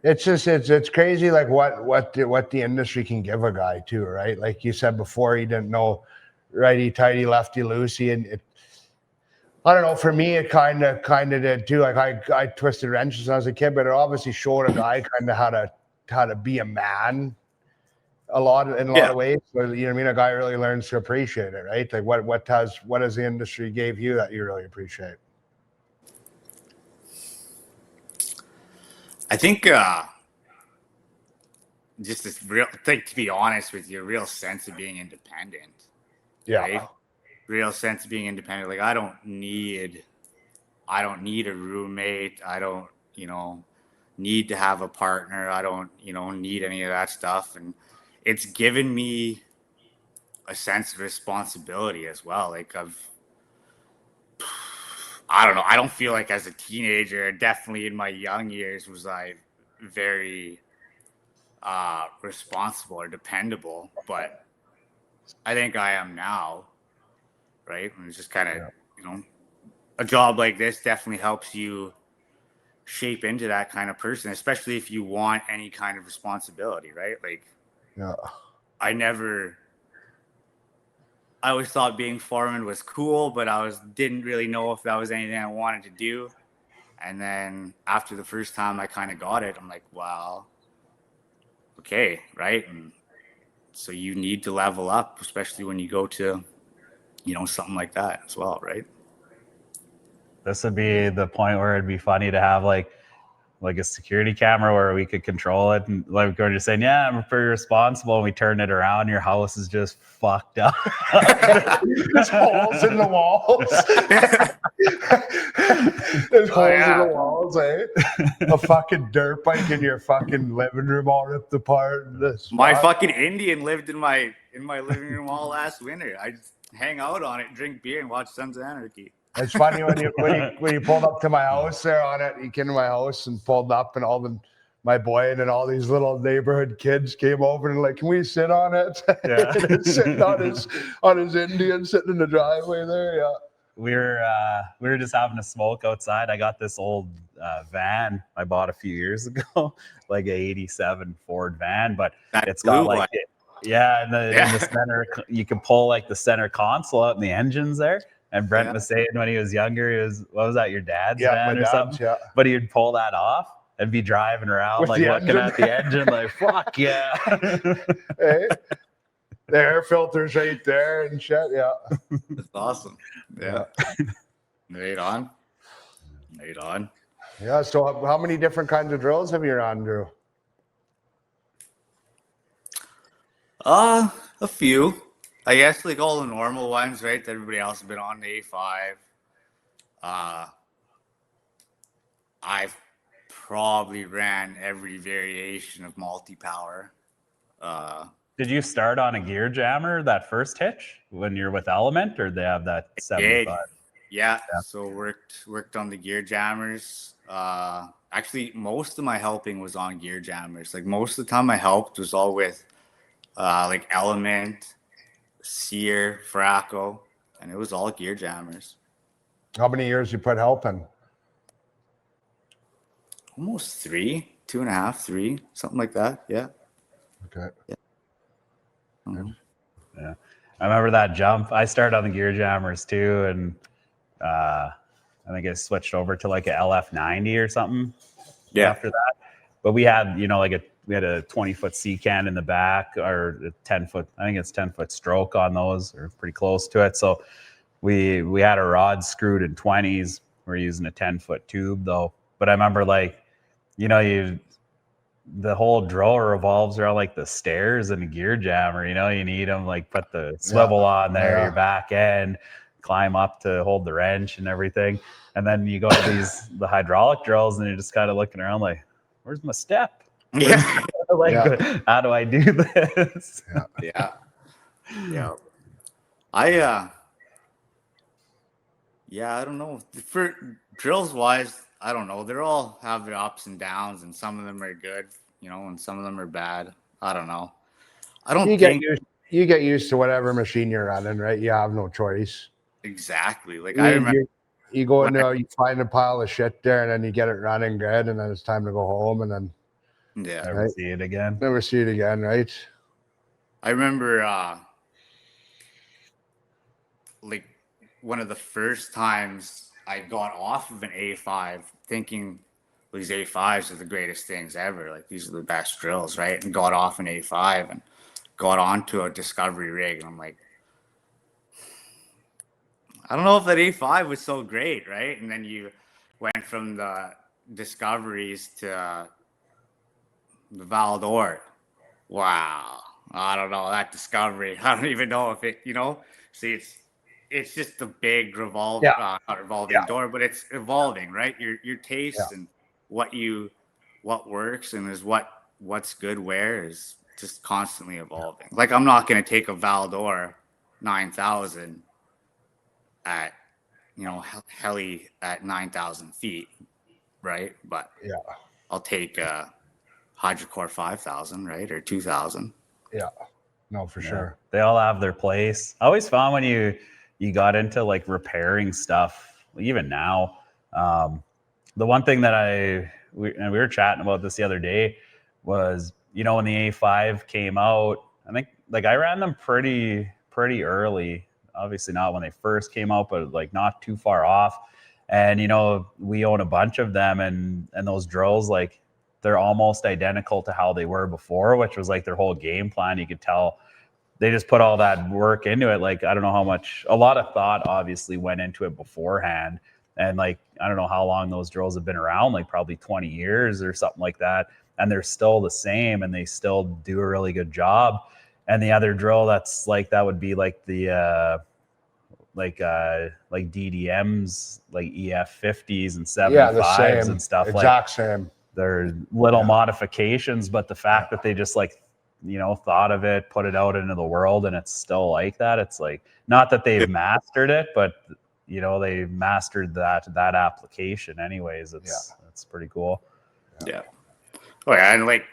It's just it's crazy, like what the industry can give a guy too, right? Like you said before, he didn't know righty tighty, lefty loosey, and I don't know. For me, it kind of did too. Like I twisted wrenches when I was a kid, but it obviously showed a guy kind of how to be a man in a lot of ways. So, a guy really learns to appreciate it, right? Like what has the industry gave you that you really appreciate? I think just this to be honest with you, a real sense of being independent. Yeah. Right? Real sense of being independent. Like I don't need a roommate. I don't, need to have a partner. I don't, need any of that stuff. And it's given me a sense of responsibility as well. Like I don't know. I don't feel like as a teenager, definitely in my young years, was I very responsible or dependable. But I think I am now, right? And it's just kind of, a job like this definitely helps you shape into that kind of person, especially if you want any kind of responsibility, right? Like, I always thought being foreman was cool, but didn't really know if that was anything I wanted to do. And then after the first time I kind of got it, I'm like, wow, okay, right? And so you need to level up, especially when you go to, something like that as well, right? This would be the point where it'd be funny to have like a security camera where we could control it, and like we're just saying, yeah, I'm pretty responsible, and we turn it around, your house is just fucked up. There's holes in the walls. There's holes in the walls, eh? A fucking dirt bike in your fucking living room all ripped apart. My fucking Indian lived in my living room all last winter. I just hang out on it, drink beer, and watch Sons of Anarchy. It's funny when you pulled up to my house there on it. You came to my house and pulled up, and my boy and all these little neighborhood kids came over and like, can we sit on it? Yeah. And it's sitting on his Indian sitting in the driveway there. Yeah. We were just having a smoke outside. I got this old van I bought a few years ago, like a '87 Ford van, but it's got like in the center you can pull like the center console out and the engine's there. And Brent was saying when he was younger, what was that, your dad's van or something? Yeah. But he would pull that off and be driving around with like looking at the engine like, fuck yeah. Hey, the air filter's right there and shit. Yeah. That's awesome. Yeah. Right on. Yeah. So how many different kinds of drills have you run, Drew? A few. I guess like all the normal ones, right? That everybody else has been on the A5. I've probably ran every variation of multi-power. Did you start on a gear jammer that first hitch when you're with Element, or they have that 75? Yeah. So worked on the gear jammers. Actually, most of my helping was on gear jammers. Like most of the time I helped was all with like Element, Sear, Fracco, and it was all gear jammers. How many years you put helping? Almost 3, 2.5, 3, something like that. Yeah. Okay. Yeah. Mm-hmm. Yeah. I remember that jump. I started on the gear jammers too, and I think I switched over to like a LF90 or something. Yeah. After that, but we had we had a 20-foot C-can in the back, or a 10-foot. I think it's 10-foot stroke on those, or pretty close to it. So we had a rod screwed in 20s. We're using a 10-foot tube though. But I remember the whole drawer revolves around like the stairs and a gear jammer. You need them, like put the swivel on there, your back end, climb up to hold the wrench and everything. And then you go to the hydraulic drills and you're just kind of looking around like, where's my step? Yeah. How do I do this? Yeah. I don't know. For drills wise, I don't know. They're all have their ups and downs, and some of them are good, and some of them are bad. I don't know. You get used to whatever machine you're running, right? You have no choice. Exactly. Like I remember you go in there, you find a pile of shit there, and then you get it running good, and then it's time to go home, and then never see it again. Never see it again, right? I remember like one of the first times I got off of an A5 thinking these A5s are the greatest things ever. Like these are the best drills, right? And got off an A5 and got onto a Discovery rig. And I'm like, I don't know if that A5 was so great, right? And then you went from the Discoveries to the Valdor. Wow. I don't know, that Discovery. I don't even know if it, see, it's just a big revolving door, but it's evolving, right? Your taste and what works and is what's good where is just constantly evolving. Like I'm not going to take a Valdor 9000 at heli at 9,000 feet, right? But I'll take a Hydrocore 5,000, right, or 2,000. Yeah, no, for sure. They all have their place. I always found when you got into like repairing stuff, even now, the one thing that we were chatting about this the other day was, when the A5 came out, I think like I ran them pretty early. Obviously not when they first came out, but like not too far off. And we own a bunch of them, and those drills, like, they're almost identical to how they were before, which was like their whole game plan. You could tell they just put all that work into it. Like, I don't know how much, a lot of thought obviously went into it beforehand. And like, I don't know how long those drills have been around, like probably 20 years or something like that. And they're still the same, and they still do a really good job. And the other drill that's like that would be like the like DDMs, like EF50s and 75s and stuff. Exact same. They're little modifications, but the fact that they just like, thought of it, put it out into the world, and it's still like that. It's like, not that they've mastered it, but they mastered that application anyways. It's pretty cool. Yeah. Oh yeah, and like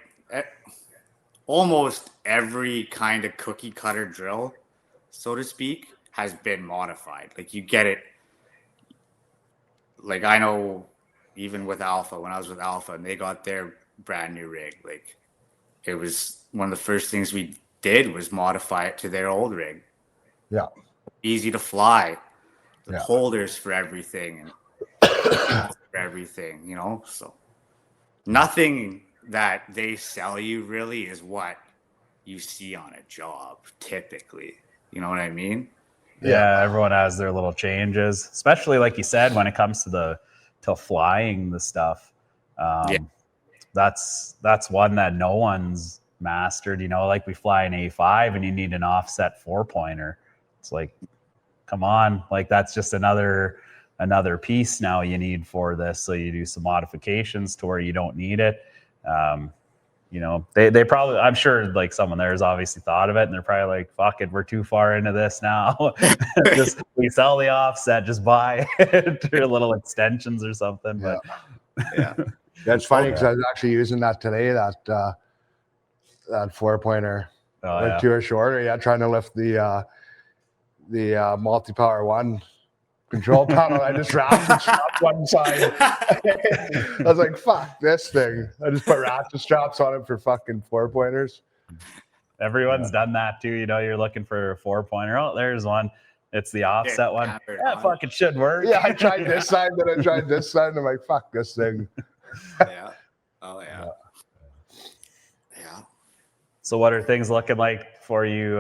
almost every kind of cookie cutter drill, so to speak, has been modified. Like, you get it. Like, I know even with Alpha, when I was with Alpha and they got their brand new rig, like, it was one of the first things we did was modify it to their old rig. Yeah. Easy to fly. The holders for everything and for everything, so nothing that they sell you really is what you see on a job typically. You know what I mean? Yeah, everyone has their little changes, especially like you said, when it comes to flying the stuff. That's one that no one's mastered. Like, we fly an A5 and you need an offset 4-pointer. It's like, come on, like, that's just another piece now you need for this. So you do some modifications to where you don't need it. They probably, I'm sure, like, someone there's obviously thought of it, and they're probably like, fuck it, we're too far into this now. Just, we sell the offset, just buy it, or little extensions or something. But yeah. That's funny, because I was actually using that today, that 4-pointer, to a shorter. Trying to lift the multi-power 1 control panel. I just ratchet strapped one side. I was like, fuck this thing. I just put ratchet straps on it for fucking 4-pointers. Everyone's done that too. You're looking for a 4-pointer. Oh, there's one. It's the offset one. Yeah, fuck, it should work. Yeah, I tried this side, then I tried this side, and I'm like, fuck this thing. Yeah. Oh yeah. Yeah. So what are things looking like for you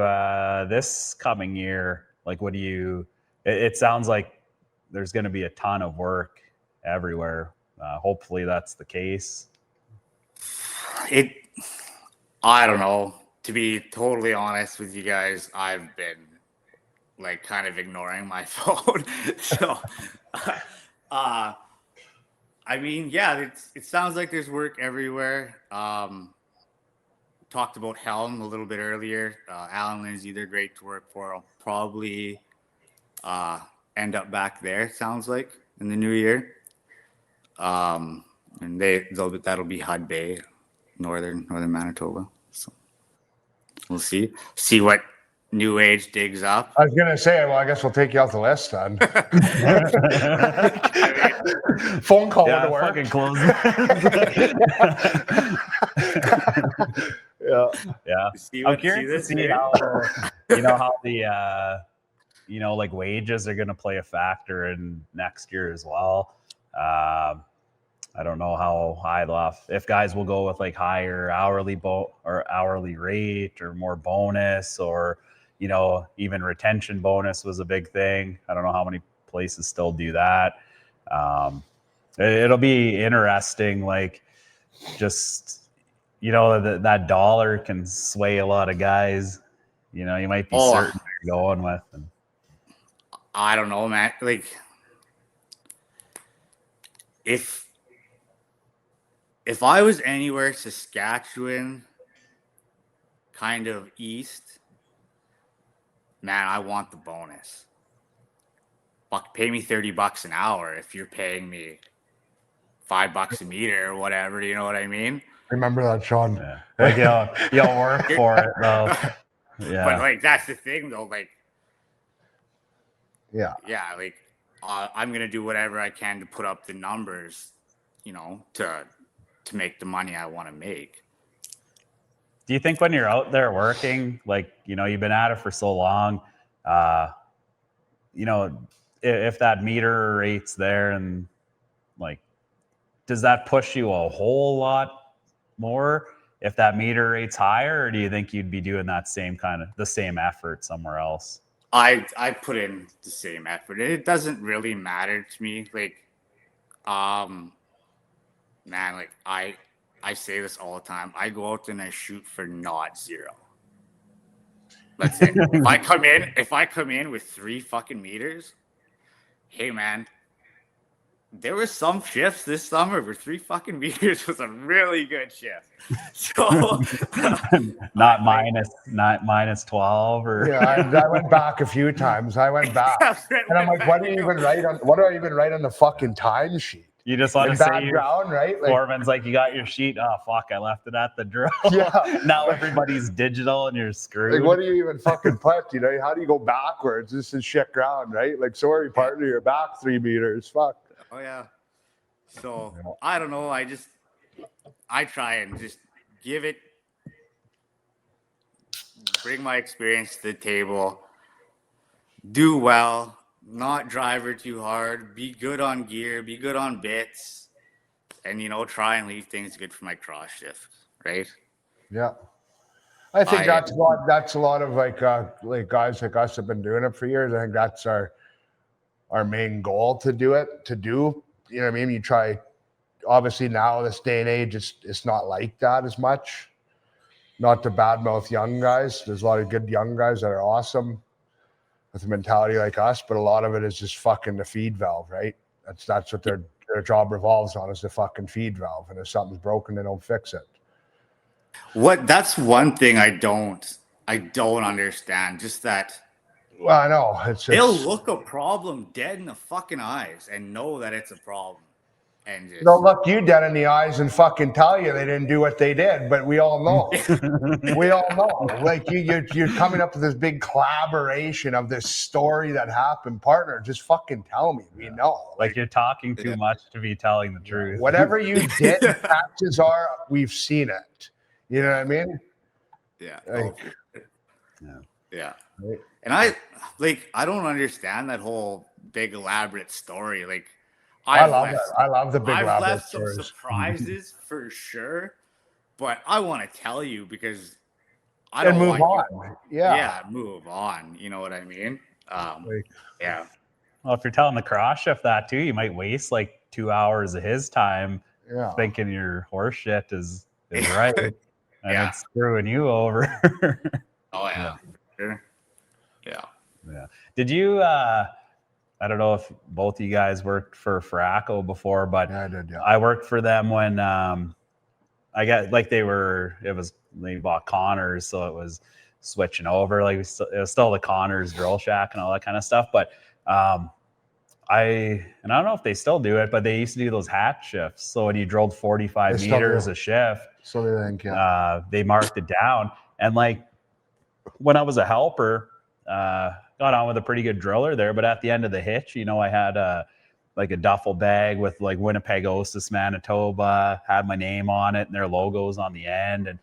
this coming year? Like, what do you? It sounds like there's going to be a ton of work everywhere. Hopefully that's the case. I don't know. To be totally honest with you guys, I've been like kind of ignoring my phone. So, I mean, yeah, it sounds like there's work everywhere. Talked about Helm a little bit earlier. Alan Lindsay, they're great to work for. I'll probably end up back there, sounds like, in the new year. And that'll be Hud Bay, northern Manitoba. So we'll see what New Age digs up. I was gonna say, well, I guess we'll take you off the list then. Phone call to work. Fucking close. Yeah. I'm curious to see how how the like wages are going to play a factor in next year as well. I don't know how high off, if guys will go with like higher hourly hourly rate, or more bonus, or even retention bonus was a big thing. I don't know how many places still do that. It'll be interesting. Like, just that dollar can sway a lot of guys. You might be certain what you're going with. And I don't know, man. Like, if I was anywhere Saskatchewan, kind of east, man, I want the bonus. Fuck, pay me $30 an hour if you're paying me $5 a meter or whatever. You know what I mean? Remember that, Sean? Yeah. Like, you'll work for it, though. Yeah. But like, that's the thing, though. Like, yeah, like, I'm gonna do whatever I can to put up the numbers, to make the money I want to make. Do you think when you're out there working, like, you've been at it for so long, if that meter rate's there, and like, does that push you a whole lot more if that meter rate's higher, or do you think you'd be doing that same effort somewhere else? I put in the same effort. It doesn't really matter to me. Like, man, like I say this all the time. I go out and I shoot for not zero. That's it. If I come in with 3 fucking meters, hey man, there were some shifts this summer where 3 fucking meters was a really good shift. So not minus 12 or Yeah, I went back a few times. I went back, and I'm like, what do I even write on the fucking time sheet? you just want to Like say bad ground, right? Like, foreman's like, you got your sheet. Oh fuck, I left it at the drill. Yeah. Now everybody's digital and you're screwed. like, what do you even fucking put? You know, how do you go backwards? This is shit ground, right? Like, sorry, partner, you're back 3 meters. Fuck. Oh yeah. So I don't know. I try and just bring my experience to the table, do well, not drive her too hard, be good on gear, be good on bits, and try and leave things good for my cross shift, right? Yeah. I think that's a lot of like guys like us have been doing it for years. I think that's our main goal to do. You know what I mean? You try, obviously now this day and age, it's not like that as much. Not to badmouth young guys. There's a lot of good young guys that are awesome with a mentality like us, but a lot of it is just fucking the feed valve, right? That's what their job revolves on, is the fucking feed valve. And if something's broken, they don't fix it. That's one thing I don't understand. Just that. Well, I know They'll look a problem dead in the fucking eyes and know that it's a problem. And just, they'll look you dead in the eyes and fucking tell you they didn't do what they did, but we all know. We all know. Like you're coming up with this big collaboration of this story that happened. Partner, just fucking tell me. We know. Like you're talking too much to be telling the truth. Whatever you did, chances are we've seen it. You know what I mean? Yeah. Yeah. Right. And I don't understand that whole big elaborate story. Like, I love the big I've elaborate left stories. some surprises for sure, but I want to tell you because I don't move on. Yeah, move on. You know what I mean? Yeah. Well, if you're telling the cross chef that too, you might waste like 2 hours of his time thinking your horse shit is right. And it's screwing you over. Oh yeah. Sure. Yeah. Did you I don't know if both of you guys worked for Fracco before, but I did, yeah. I worked for them when I got like they bought Connors, so it was switching over. Like it was still the Connors drill shack and all that kind of stuff. But I don't know if they still do it, but they used to do those hat shifts. So when you drilled 45 meters a shift, so they think they marked it down. And like when I was a helper, got on with a pretty good driller there, but at the end of the hitch, I had like a duffel bag with like Winnipeg Osis, Manitoba, had my name on it and their logos on the end. And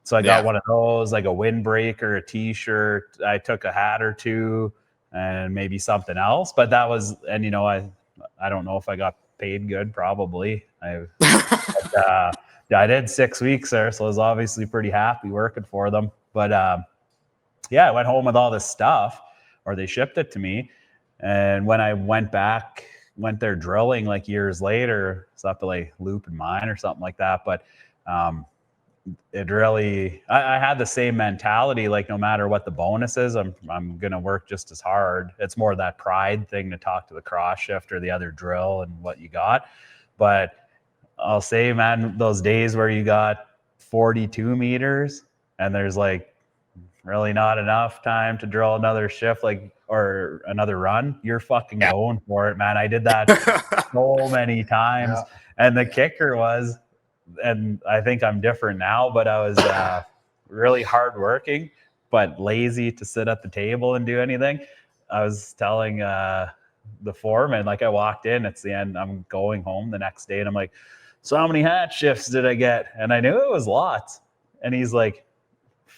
so I got one of those, like a windbreaker, a t-shirt. I took a hat or two and maybe something else, but that was, and I don't know if I got paid good, probably. I did 6 weeks there, so I was obviously pretty happy working for them. But I went home with all this stuff, or they shipped it to me. And when I went there drilling like years later, so I have to like loop in mine or something like that. But it really, I had the same mentality, like no matter what the bonus is, I'm going to work just as hard. It's more that pride thing to talk to the cross shift or the other drill and what you got. But I'll say, man, those days where you got 42 meters and there's like really not enough time to drill another shift, or another run, you're fucking going for it, man. I did that so many times. And the kicker was, and I think I'm different now, but I was really hardworking, but lazy to sit at the table and do anything. I was telling the foreman, like I walked in, it's the end, I'm going home the next day, and I'm like, so how many hat shifts did I get? And I knew it was lots. And he's like,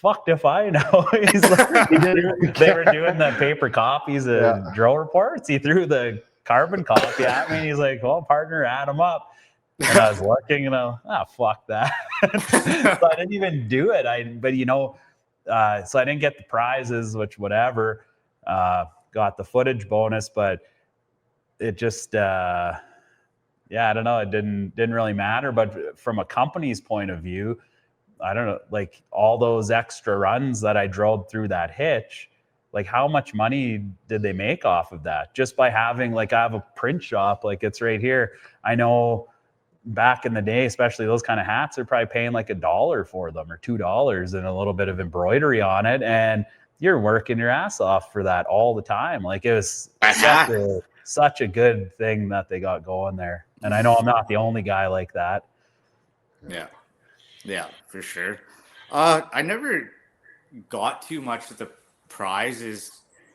fucked if I know. He's like, they were doing the paper copies of drill reports. He threw the carbon copy at me, and he's like, well, partner, add them up. And I was looking, and fuck that. So I didn't even do it. So I didn't get the prizes, which whatever. Got the footage bonus, but it just, I don't know. It didn't really matter. But from a company's point of view, I don't know, like all those extra runs that I drilled through that hitch, like how much money did they make off of that? Just by having, like, I have a print shop, like it's right here. I know back in the day, especially those kind of hats, they're probably paying like $1 for them or $2 and a little bit of embroidery on it. And you're working your ass off for that all the time. Like it was such a good thing that they got going there. And I know I'm not the only guy like that. Yeah. Yeah, for sure. I never got too much of the prizes.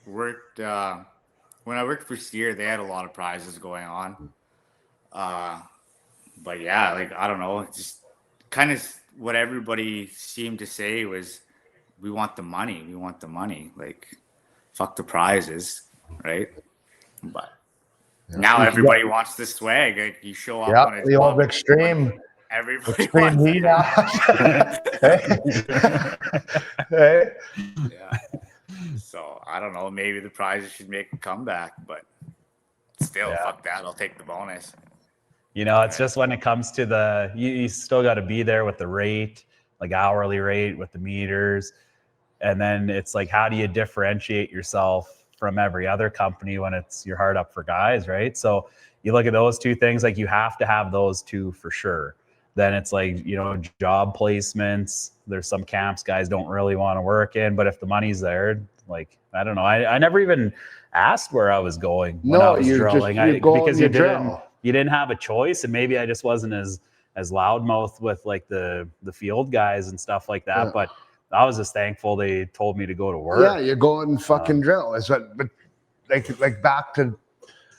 When I worked for Steer, they had a lot of prizes going on. But yeah, like, I don't know, just kind of what everybody seemed to say was, we want the money. We want the money. Like, fuck the prizes, right? But now everybody wants the swag. Like, you show up on the old extreme. Everybody extreme wants heat. Hey. Yeah. So I don't know. Maybe the prizes should make a comeback, but still, fuck that. I'll take the bonus. It's just when it comes to you still got to be there with the rate, like hourly rate with the meters. And then it's like, how do you differentiate yourself from every other company when it's you're hard up for guys, right? So you look at those two things, like you have to have those two for sure. Then it's like, job placements. There's some camps guys don't really want to work in, but if the money's there, like, I don't know. I never even asked where I was going when I was drilling. Because you didn't have a choice, and maybe I just wasn't as loudmouth with like the field guys and stuff like that. Yeah. But I was just thankful they told me to go to work. Yeah, you go and fucking drill. But like back to,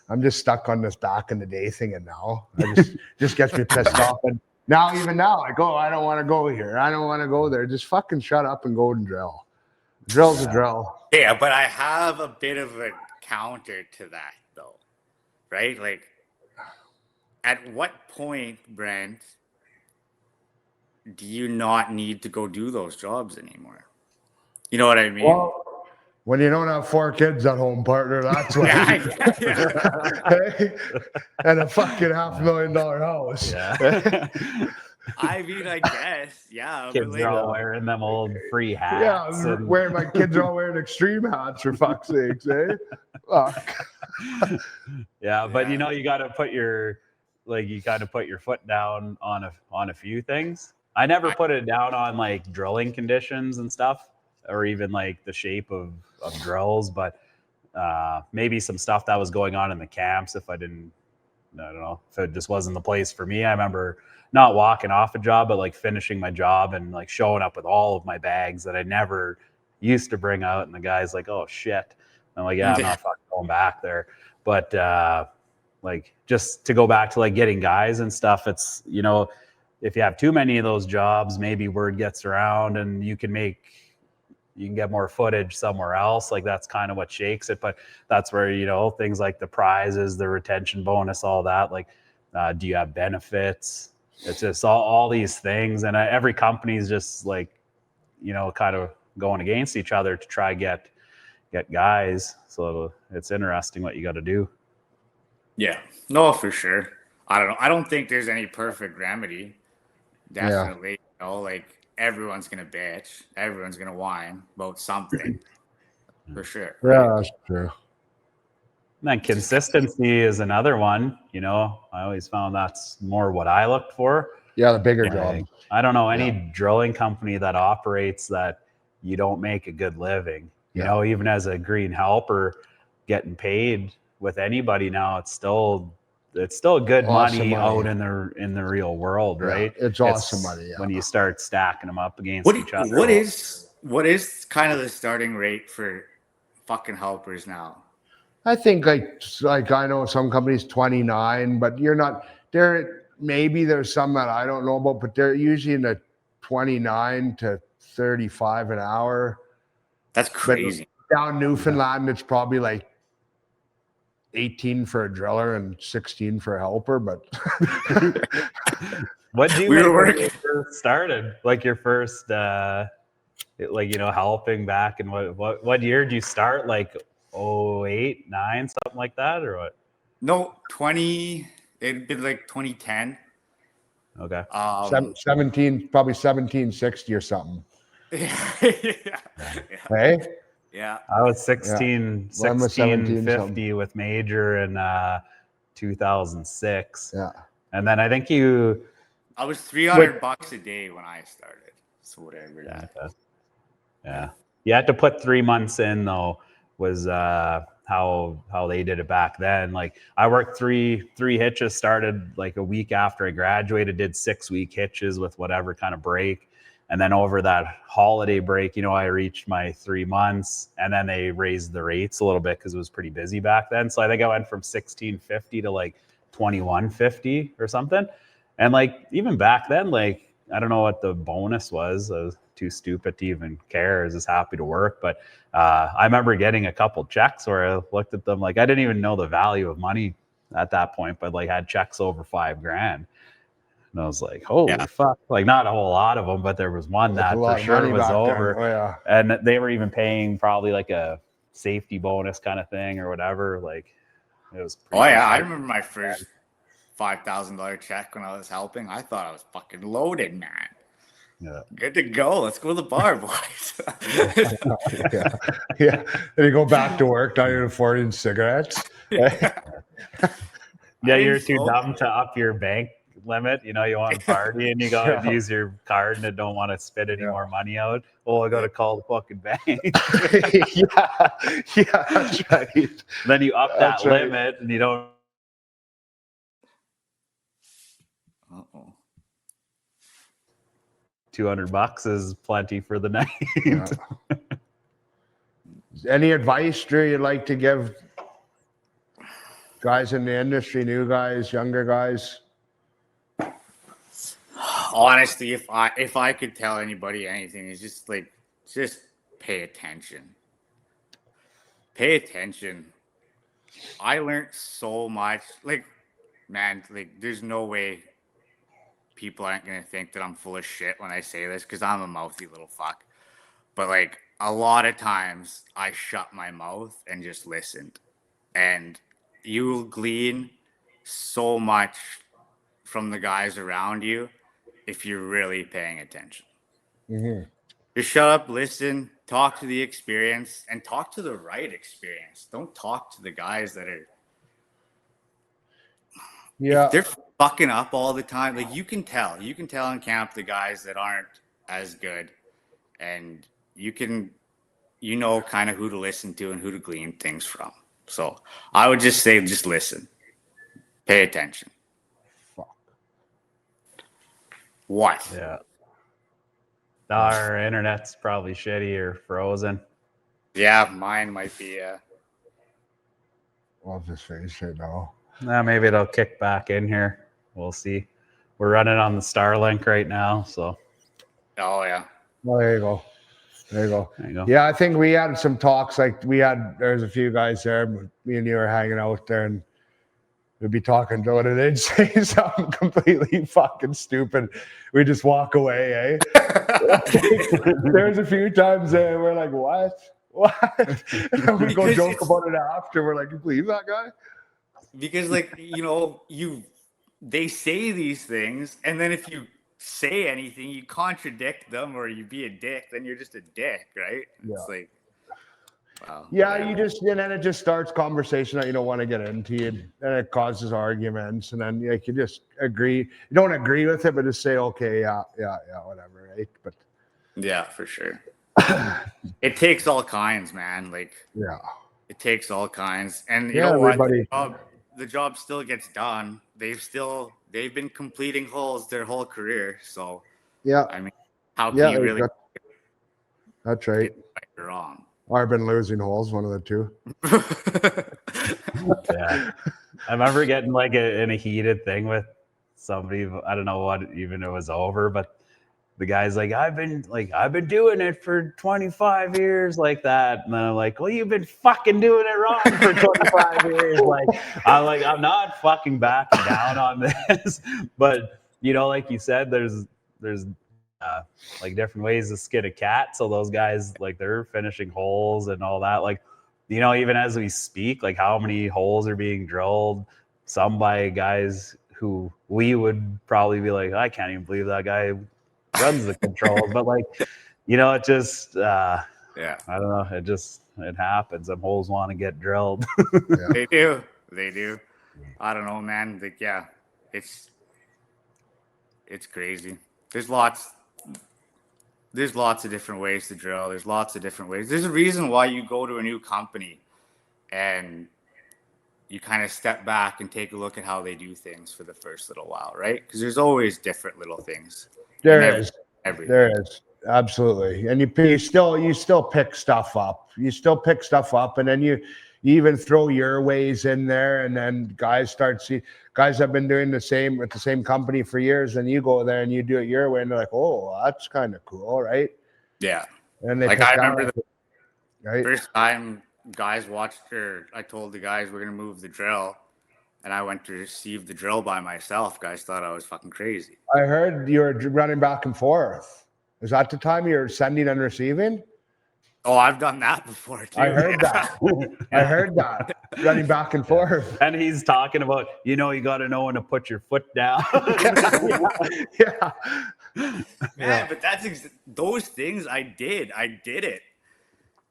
I'm just stuck on this back in the day thing, and now I just gets me pissed off. And even now, I go, I don't want to go here. I don't want to go there. Just fucking shut up and go and drill. Drill's a drill. Yeah, but I have a bit of a counter to that, though, right? Like, at what point, Brent, do you not need to go do those jobs anymore? You know what I mean? Well, when you don't have 4 kids at home, partner, that's what. And a fucking $500,000 house. Yeah. I mean, I guess, yeah. Kids are all wearing them old free hats. Yeah, my kids are all wearing extreme hats, for fuck's sakes, eh? Fuck. Yeah, but you got to put your foot down on a few things. I never put it down on like drilling conditions and stuff, or even like the shape of drills, but maybe some stuff that was going on in the camps. I don't know, if it just wasn't the place for me. I remember not walking off a job, but like finishing my job and like showing up with all of my bags that I never used to bring out. And the guy's like, oh shit. I'm like, yeah, I'm not fucking going back there. But like, just to go back to like getting guys and stuff, it's, if you have too many of those jobs, maybe word gets around and you can get more footage somewhere else. Like that's kind of what shakes it. But that's where, things like the prizes, the retention bonus, all that, like, do you have benefits? It's just all these things. And every company is just like, kind of going against each other to try get guys. So it's interesting what you got to do. Yeah, no, for sure. I don't know. I don't think there's any perfect remedy. Definitely, like everyone's gonna bitch, everyone's gonna whine about something, for sure. Yeah, that's true. And then consistency is another one. I always found that's more what I looked for. Yeah, the bigger job. I don't know any drilling company that operates that you don't make a good living. Even as a green helper, getting paid with anybody now, it's still good money out in the real world, right? It's awesome money. Yeah. When you start stacking them up against each other. What is kind of the starting rate for fucking helpers now? I think like I know some companies 29, but you're not there. Maybe there's some that I don't know about, but they're usually in the 29 to 35 an hour. That's crazy. Down Newfoundland, it's probably like 18 for a driller and 16 for a helper. But What do you We make were when you working- first started? Like your first, like, helping back, and what year did you start? Like 08, 9, something like that, or what? No, 20. It'd been like 2010. Okay. 17, probably 1760 or something. Yeah. Hey, Yeah. I was 16, One was 17 1650 with Major in 2006. yeah. And then I think I was $300 a day when I started. So whatever that. yeah. You had to put 3 months in, though, was how they did it back then. Like I worked three hitches, started like a week after I graduated, did 6-week hitches with whatever kind of break. And then over that holiday break, I reached my 3 months, and then they raised the rates a little bit because it was pretty busy back then. So I think I went from 1650 to like 2150 or something. And like even back then, like I don't know what the bonus was. I was too stupid to even care. I was just happy to work. But I remember getting a couple checks where I looked at them like I didn't even know the value of money at that point, but like had checks over $5,000. And I was like, holy fuck. Like not a whole lot of them, but there was one that for sure was over. Oh, yeah. And they were even paying probably like a safety bonus kind of thing or whatever. Like it was pretty I remember my first $5,000 check when I was helping. I thought I was fucking loaded, man. Yeah. Good to go. Let's go to the bar, boys. Yeah. Then you go back to work, not even affording cigarettes. Yeah, you're too dumb to up your bank limit. You want to party and you go to use your card and don't want to spit any more money out. Oh, I got to call the fucking bank. yeah, that's right. Then you up that limit and you don't. Uh-oh. $200 is plenty for the night. Yeah. Any advice, Drew, you'd like to give guys in the industry, new guys, younger guys? Honestly, if I could tell anybody anything, it's just pay attention. Pay attention. I learned so much. Like, man, like there's no way people aren't gonna think that I'm full of shit when I say this because I'm a mouthy little fuck. But like a lot of times I shut my mouth and just listened. And you'll glean so much from the guys around you if you're really paying attention. Mm-hmm. Just shut up, listen, talk to the experience, and talk to the right experience. Don't talk to the guys that are they're fucking up all the time. Like you can tell in camp the guys that aren't as good, and you can kind of who to listen to and who to glean things from. So I would just say just listen, pay attention. What? Yeah. Our internet's probably shitty or frozen. Yeah, mine might be. I'll just face it now. Maybe it'll kick back in here. We'll see. We're running on the Starlink right now, so. Oh yeah. Well, there you go. There you go. Yeah, I think we had some talks. Like there's a few guys there. Me and you were hanging out there, and we'd be talking to it, and they'd say something completely fucking stupid. We just walk away, There's a few times we're like, what? And we go joke about it after. We're like, you believe that guy? Because they say these things, and then if you say anything, you contradict them or you be a dick, then you're just a dick, right? Yeah. It's like, wow. Yeah, and then it just starts conversation that you don't want to get into, and it causes arguments, and then you just agree. You don't agree with it, but just say, okay, yeah, whatever, right? But yeah, for sure. It takes all kinds, man. Like, yeah, it takes all kinds, and you know what? everybody. The job still gets done. They've been completing holes their whole career. So yeah, I mean, how can you really? That's right. You're wrong. I've been losing holes, one of the two. Yeah, I remember getting like in a heated thing with somebody. I don't know what even it was over, but the guy's like, I've been doing it for 25 years like that. And then I'm like, well, you've been fucking doing it wrong for 25 years. I'm not fucking backing down on this. But like you said, there's like different ways to skin a cat. So those guys, like, they're finishing holes and all that. Like, even as we speak, like, how many holes are being drilled, some by guys who we would probably be like, I can't even believe that guy runs the controls. But like, it just I don't know, it happens. Some holes want to get drilled. They do. I don't know, man. Like, yeah, it's crazy. There's lots of different ways to drill. There's lots of different ways. There's a reason why you go to a new company and you kind of step back and take a look at how they do things for the first little while, right? Because there's always different little things. There is absolutely, and you still pick stuff up. And then you even throw your ways in there, and then guys have been doing the same with the same company for years, and you go there and you do it your way, and they're like, oh, that's kind of cool, right? Yeah. And they I remember right? First time guys I told the guys we're gonna move the drill, and I went to receive the drill by myself. Guys thought I was fucking crazy. I heard you were running back and forth. Is that the time you're sending and receiving? Oh, I've done that before too. I heard that. I heard that. Running back and forth. And he's talking about, you got to know when to put your foot down. Yeah. Man, but those things I did it.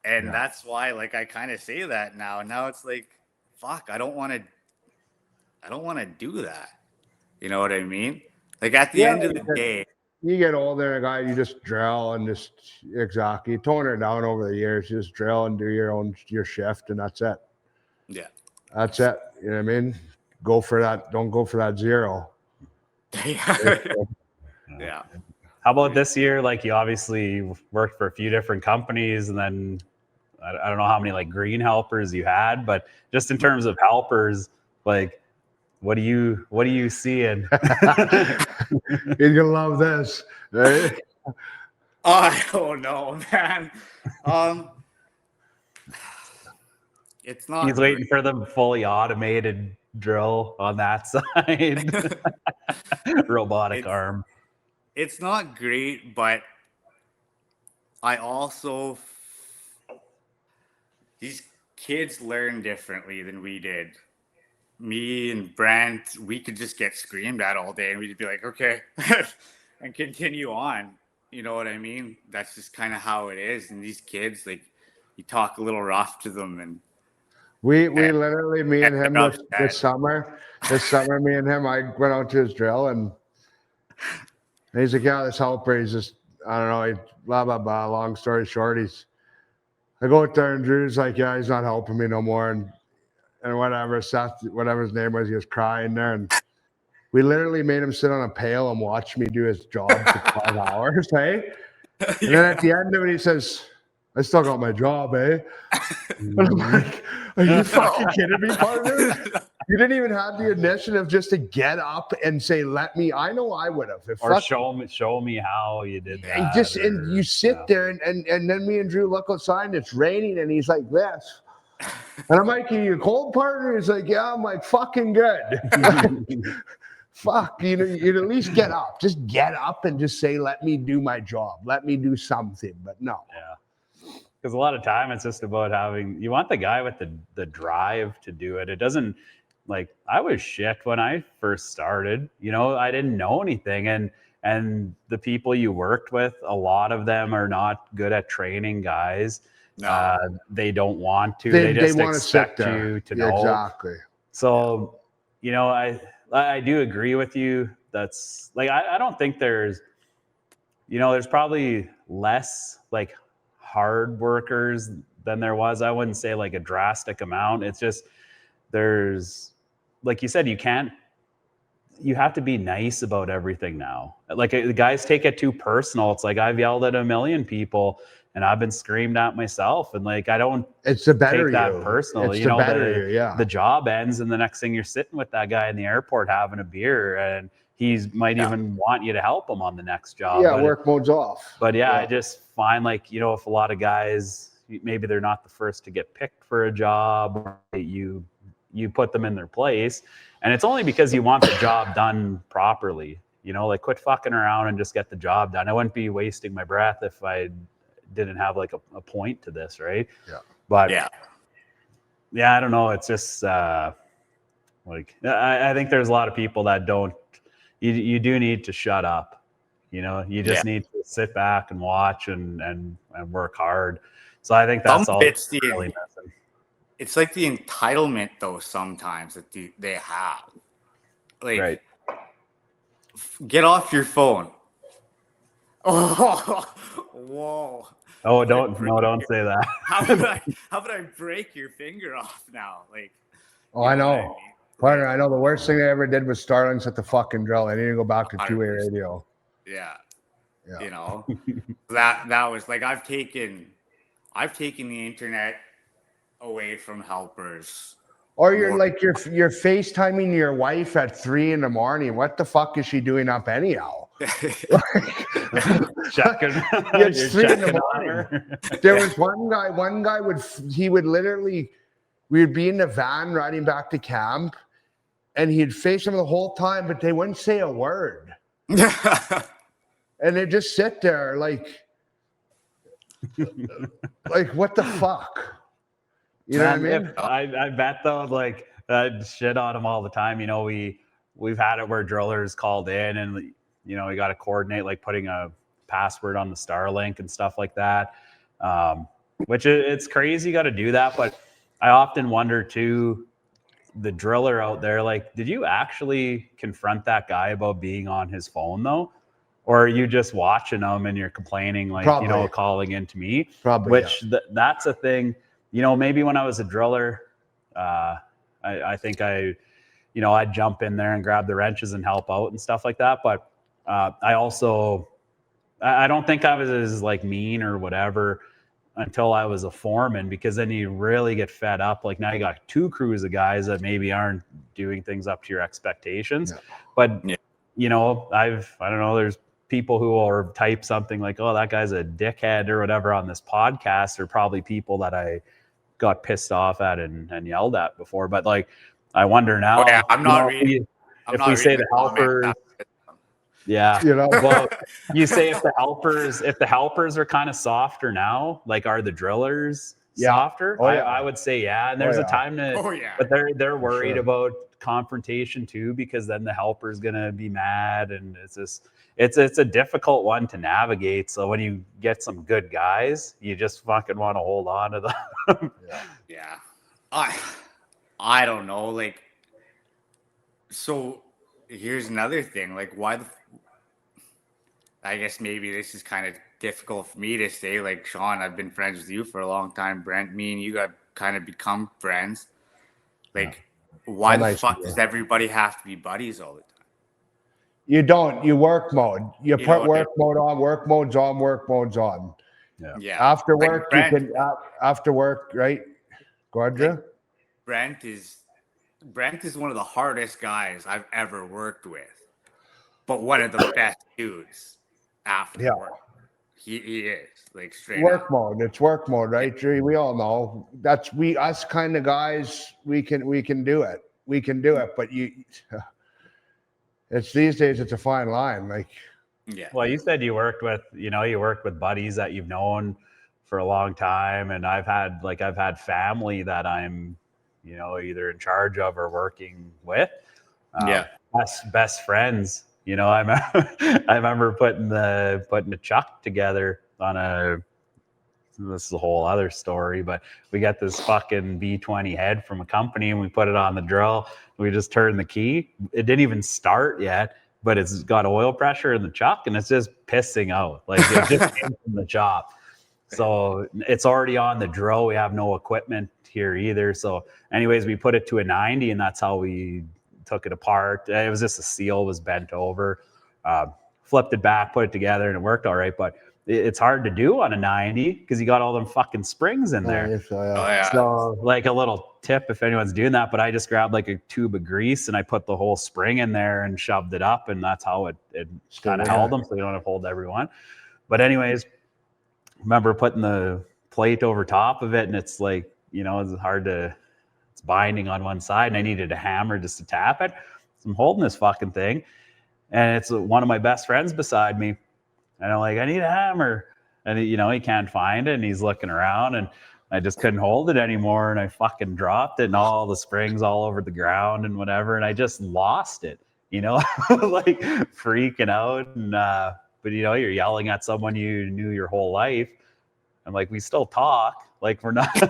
And that's why, like, I kind of say that now. Now it's like, fuck, I don't want to do that. You know what I mean? Like, at the end of the day, you get older, guy, you just drill and you tone it down over the years. You just drill and do your shift, and that's it. Yeah. That's it. You know what I mean? Go for that. Don't go for that zero. Yeah. How about this year? Like, you obviously worked for a few different companies, and then I don't know how many like green helpers you had, but just in terms of helpers, like, what are you seeing? You're gonna love this, right? I don't know, man. It's not. He's waiting for the fully automated drill on that side. Robotic arm. It's not great, but these kids learn differently than we did. Me and Brent, we could just get screamed at all day and we'd be like, okay, and continue on. You know what I mean? That's just kind of how it is. And these kids, like, you talk a little rough to them, and we literally, me and him this summer, me and him, I went out to his drill, and he's like, yeah, this helper, he's just, I don't know, blah, blah, blah. Long story short, I go out there and Drew's like, yeah, he's not helping me no more. And whatever, Seth, whatever his name was, he was crying there. And we literally made him sit on a pail and watch me do his job for 5 hours, hey? And then at the end of it, he says, I still got my job, eh? And I'm like, are you fucking kidding me, partner? You didn't even have the initiative just to get up and say, I know I would have. Or show me how you did that. And you sit there, and then me and Drew look outside, and it's raining, and he's like this. And I'm like, are you cold, partner? He's like, yeah. I'm like, fucking good. Fuck, you'd at least get up. Just get up and just say, let me do my job. Let me do something. But no. Yeah. Because a lot of time it's just about you want the guy with the drive to do it. It doesn't, like, I was shit when I first started. I didn't know anything. And the people you worked with, a lot of them are not good at training guys. No. They don't want to. They just expect you to know. Exactly. So, I do agree with you. That's like, I don't think there's probably less like hard workers than there was. I wouldn't say like a drastic amount. It's just, there's, like you said, you have to be nice about everything now. Like, the guys take it too personal. It's like, I've yelled at a million people and I've been screamed at myself, and like, I don't take that personally. The job ends, and the next thing you're sitting with that guy in the airport having a beer, and might even want you to help him on the next job. Yeah, work mode's off. But yeah, I just find like, if a lot of guys, maybe they're not the first to get picked for a job, or you put them in their place, and it's only because you want the job done properly. Like quit fucking around and just get the job done. I wouldn't be wasting my breath if I didn't have like a point to this, right? Yeah. But yeah, I don't know. It's just like I think there's a lot of people that don't. You do need to shut up. You just need to sit back and watch and work hard. So I think that's all really missing. It's like the entitlement, though, sometimes that they have. Like, right. Get off your phone. Oh, whoa. Oh, don't say that. How would I break your finger off now? Like, I know. Partner, I know the worst thing I ever did was Starlings at the fucking drill. I need to go back to two-way radio. Yeah. That was like I've taken the internet away from helpers. Or you're like you're FaceTiming your wife at 3 a.m. What the fuck is she doing up anyhow? Checking. It's 3 a.m. There was one guy would literally, we would be in the van riding back to camp, and he'd face them the whole time, but they wouldn't say a word. And they'd just sit there like what the fuck? You know what I mean? I bet though, like shit on them all the time. We've had it where drillers called in, and we got to coordinate like putting a password on the Starlink and stuff like that. Which it's crazy, you got to do that. But I often wonder too, the driller out there, like, did you actually confront that guy about being on his phone though? Or are you just watching them and you're complaining, like, Probably. calling into me? Probably. Which that's a thing. Maybe when I was a driller, I think I'd jump in there and grab the wrenches and help out and stuff like that. But I don't think I was as like mean or whatever until I was a foreman, because then you really get fed up. Like now you got two crews of guys that maybe aren't doing things up to your expectations. Yeah. But I don't know, there's people who will type something like, oh, that guy's a dickhead or whatever on this podcast, or probably people that I got pissed off at and yelled at before. But like, I wonder now. Oh, yeah, I'm not reading. If we say the helpers, yeah, well, you say if the helpers are kind of softer now, like, are the drillers softer? Oh, yeah. I would say yeah. And there's a time to, but they're worried about confrontation too, because then the helper's gonna be mad, and it's a difficult one to navigate. So when you get some good guys, you just fucking want to hold on to them. Yeah. I don't know. Like, so here's another thing. Like, I guess maybe this is kind of difficult for me to say. Like, Sean, I've been friends with you for a long time. Brent, me and you got kind of become friends. Like, why the fuck does everybody have to be buddies all the time? You don't. You work mode. You put work mode on. Work mode's on. Work mode's on. Yeah. After work, Brent, you can. After work, right? Go ahead, Drew. Brent is one of the hardest guys I've ever worked with, but one of the best dudes after work. He is like straight work up. mode. It's work mode, right, Drew? We all know that's us kind of guys. We can do it. We can do it, but it's these days. It's a fine line. Like, yeah. Well, you said you worked with buddies that you've known for a long time, and I've had family that I'm, either in charge of or working with. Best friends. I remember putting the chuck together on this is a whole other story, but we got this fucking B20 head from a company, and we put it on the drill. We just turned the key. It didn't even start yet, but it's got oil pressure in the chuck, and it's just pissing out. Like, it just came from the shop. So it's already on the drill. We have no equipment here either. So anyways, we put it to a 90, and that's how we took it apart. It was just the seal was bent over, flipped it back, put it together, and it worked all right. But it's hard to do on a 90 because you got all them fucking springs in there. So, Oh yeah. So, like a little tip if anyone's doing that, but I just grabbed like a tube of grease and I put the whole spring in there and shoved it up, and that's how it kind of held them, so you don't have to hold every one. But anyways, remember putting the plate over top of it, and it's like, it's hard to, it's binding on one side, and I needed a hammer just to tap it. So I'm holding this fucking thing, and it's one of my best friends beside me. And I'm like, I need a hammer. And he can't find it, and he's looking around, and I just couldn't hold it anymore. And I fucking dropped it, and all the springs all over the ground and whatever. And I just lost it, like freaking out. And, but you're yelling at someone you knew your whole life. And like, we still talk. Like, we're not, he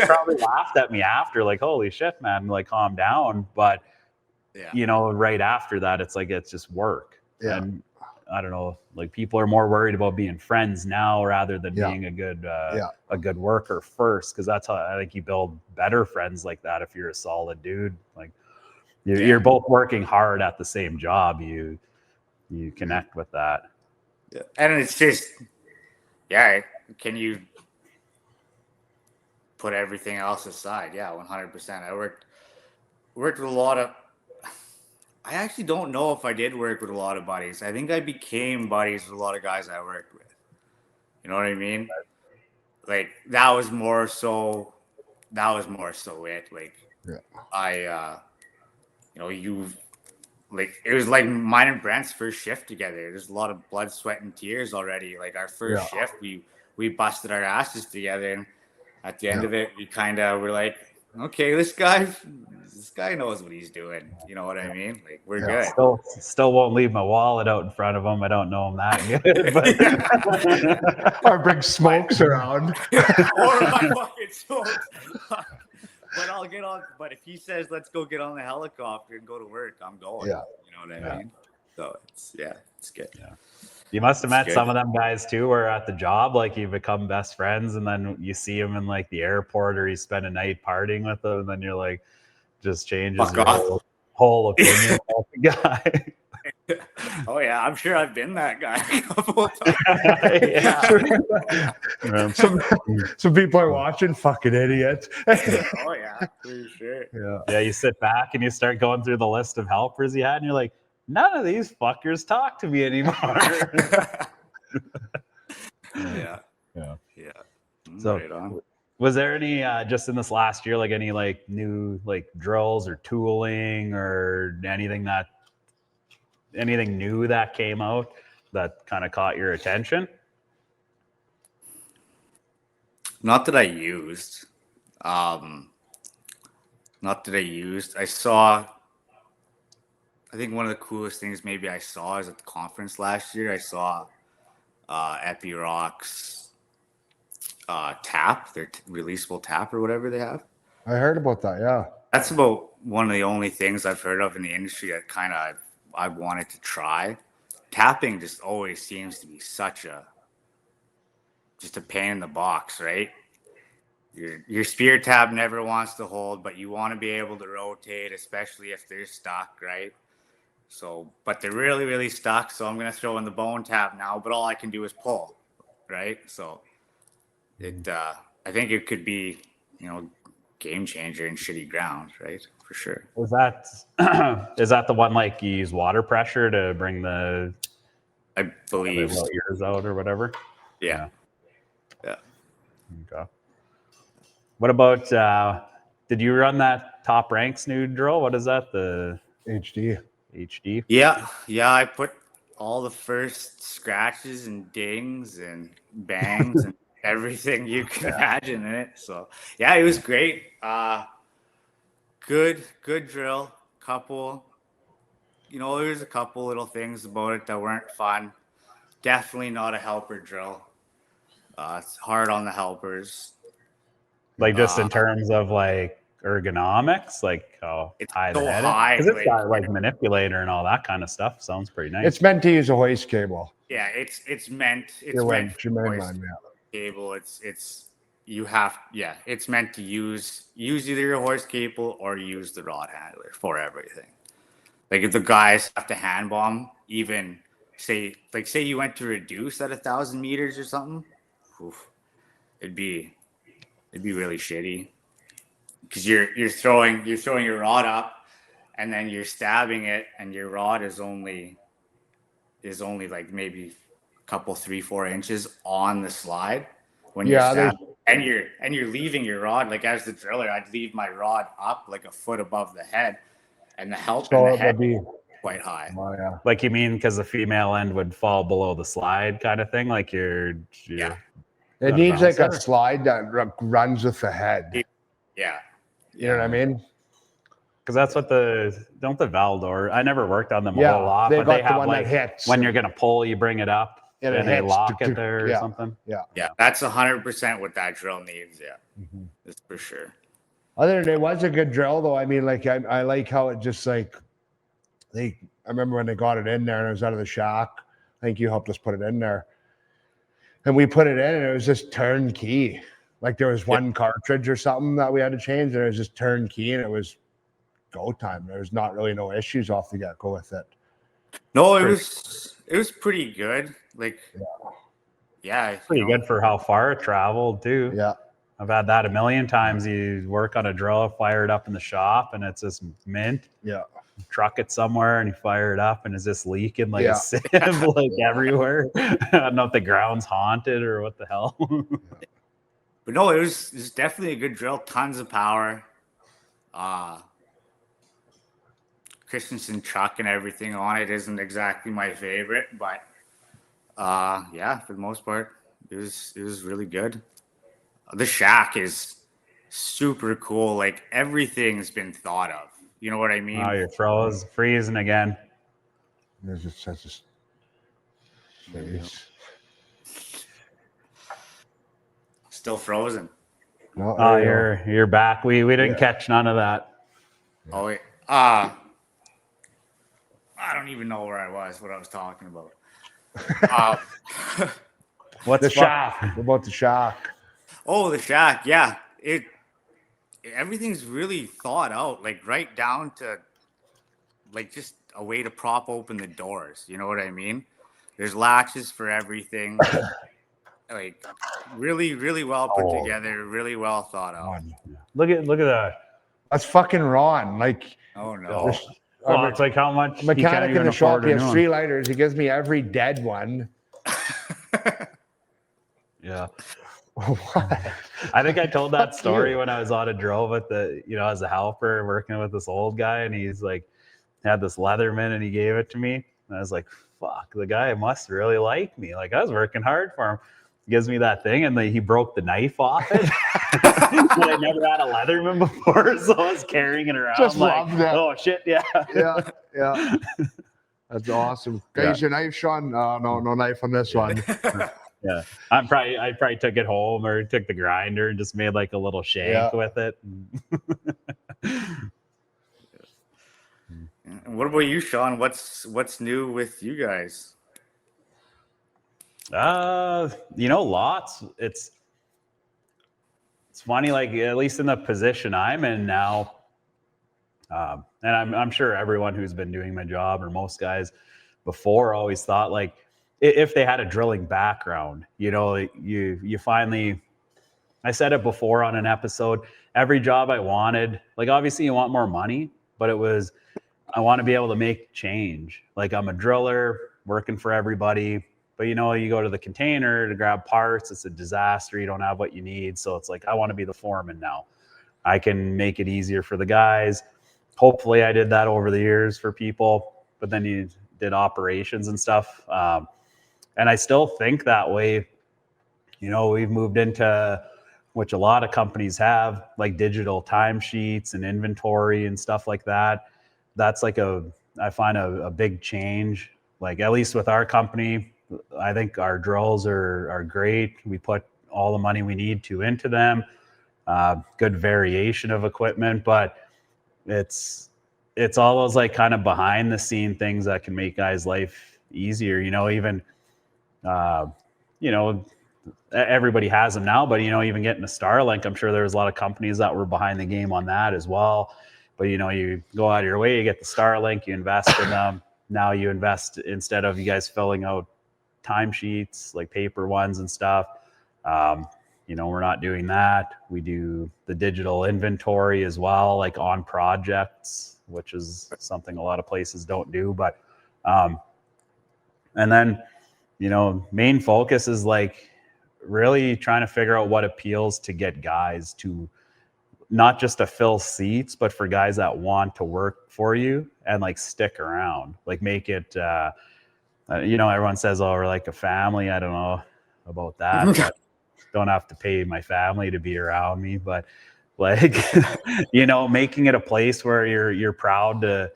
probably laughed at me after, like, holy shit, man, like, calm down. But, right after that, it's like, it's just work. Yeah. And I don't know, like, people are more worried about being friends now rather than being a good worker first. Cause that's how I think you build better friends like that. If you're a solid dude, like you're both working hard at the same job, you connect with that. Yeah. And it's just, can you put everything else aside? Yeah, 100%. I worked with a lot of, I actually don't know if I did work with a lot of buddies. I think I became buddies with a lot of guys I worked with. You know what I mean? Like, that was more so it. Like, it was like mine and Brent's first shift together. There's a lot of blood, sweat, and tears already. Like, our first shift, we busted our asses together, and at the end of it, we kind of were like, okay, this guy knows what he's doing. You know what I mean? Like, we're good. Still won't leave my wallet out in front of him. I don't know him that good, but I bring smokes around. Or my fucking smokes. But I'll get on. But if he says, let's go get on the helicopter and go to work, I'm going. Yeah. You know what I mean? So it's good. Yeah. You must have met some of them guys too, where at the job, like, you become best friends, and then you see him in like the airport, or you spend a night partying with them, and then you're like, just changes your whole opinion of the guy. Oh yeah, I'm sure I've been that guy a couple of times. Some people are watching, fucking idiots. Oh yeah, for sure. Yeah, you sit back and you start going through the list of helpers you had, and you're like, none of these fuckers talk to me anymore. Yeah. So, right on. was there any just in this last year, like, any like new like drills or tooling or anything new that came out that kind of caught your attention? Not that I used. I think one of the coolest things maybe I saw is at the conference last year. I saw Ep.8's tap, their releasable tap or whatever they have. I heard about that. Yeah. That's about one of the only things I've heard of in the industry that kind of I wanted to try. Tapping just always seems to be just a pain in the box, right? Your spear tab never wants to hold, but you want to be able to rotate, especially if they're stuck, right? So, but they're really, really stuck. So I'm going to throw in the bone tab now, but all I can do is pull, right? So I think it could be, game changer in shitty ground, right? For sure. Is that the one, like, you use water pressure to bring the, I believe, ears out or whatever? Yeah. Okay. What about, did you run that Top Ranks new drill? What is that? The HD. Yeah. I put all the first scratches and dings and bangs and everything you can imagine in it. So yeah, it was great. Good drill. There's a couple little things about it that weren't fun. Definitely not a helper drill. It's hard on the helpers. Like, just in terms of like ergonomics, like how high so the head high, is? Because it's got like manipulator and all that kind of stuff. Sounds pretty nice. It's meant to use a hoist cable. Yeah, it's meant cable. It's meant to use either your hoist cable or use the rod handler for everything. Like, if the guys have to hand bomb even say you went to reduce at 1,000 meters or something, oof, it'd be really shitty because you're throwing your rod up and then you're stabbing it and your rod is only like maybe a couple 3-4 inches on the slide when you're stabbing. And you're leaving your rod, like as the driller, I'd leave my rod up like a foot above the head, and the help in the head be quite high. Oh, yeah. Like you mean because the female end would fall below the slide kind of thing? Like you're Yeah. It needs like a slide that runs with the head. Yeah. You know what I mean? Because that's what the Valdor. I never worked on them a whole lot, but they have like when you're gonna pull, you bring it up and they lock it there or something. Yeah. That's 100% what that drill needs. Yeah, that's for sure. Other than it was a good drill though. I mean, like I like how it just like I remember when they got it in there and it was out of the shack. I think you helped us put it in there, and we put it in and it was just turnkey. Like there was one cartridge or something that we had to change, and it was just turnkey, and it was go time. There was not really no issues off the get-go with it. No, it was pretty good. Like, pretty good for how far it traveled too. Yeah, I've had that a million times. You work on a drill, fire it up in the shop, and it's just mint. Yeah, truck it somewhere and you fire it up, and it's just leaking like a sieve, like everywhere. I don't know if the ground's haunted or what the hell. But no, it was definitely a good drill. Tons of power. Christensen chuck and everything on it isn't exactly my favorite, but for the most part, it was really good. The shack is super cool. Like everything's been thought of. You know what I mean? Oh, you're freezing again. There's just such a space. Still frozen. No, oh, you're back. We didn't catch none of that. Oh, wait. I don't even know what I was talking about. What's the shack? What about the shack? Oh, the shack. Yeah. Everything's really thought out, like right down to like just a way to prop open the doors. You know what I mean? There's latches for everything. Like really, really well put together, really well thought out. Look at that. That's fucking Ron. Like, oh no. Well, it's like how much mechanic in the shop. He has 3 lighters. He gives me every dead one. Yeah. I think I told that story when I was on a drill with as a helper working with this old guy, and he's like had this Leatherman and he gave it to me. And I was like, fuck, the guy must really like me. Like I was working hard for him. He gives me that thing and he broke the knife off it. I never had a Leatherman before, so I was carrying it around. Just like, love that. Oh shit, yeah. Yeah. That's awesome. Use your knife, Sean? No knife on this one. Yeah, I probably took it home or took the grinder and just made like a little shank with it. And what about you, Sean? What's new with you guys? Lots. It's funny, like at least in the position I'm in now, and I'm sure everyone who's been doing my job or most guys before always thought like if they had a drilling background, you finally. I said it before on an episode. Every job I wanted, like obviously you want more money, but it was I want to be able to make change. Like I'm a driller working for everybody. But you go to the container to grab parts, it's a disaster. You don't have what you need. So it's like, I want to be the foreman now. I can make it easier for the guys. Hopefully I did that over the years for people, but then you did operations and stuff. And I still think that way. We've moved into, which a lot of companies have, like digital timesheets and inventory and stuff like that. That's like I find a big change. Like at least with our company, I think our drills are great. We put all the money we need to into them. Good variation of equipment, but it's all those like kind of behind the scene things that can make guys' life easier. Everybody has them now, but even getting a Starlink, I'm sure there was a lot of companies that were behind the game on that as well. But you go out of your way, you get the Starlink, you invest in them. now you invest, instead of you guys filling out timesheets, like paper ones and stuff. We're not doing that. We do the digital inventory as well, like on projects, which is something a lot of places don't do. But, and then, main focus is like really trying to figure out what appeals to get guys to, not just to fill seats, but for guys that want to work for you and like stick around, like make it, everyone says, oh, we're like a family. I don't know about that, but don't have to pay my family to be around me. But like, making it a place where you're proud to,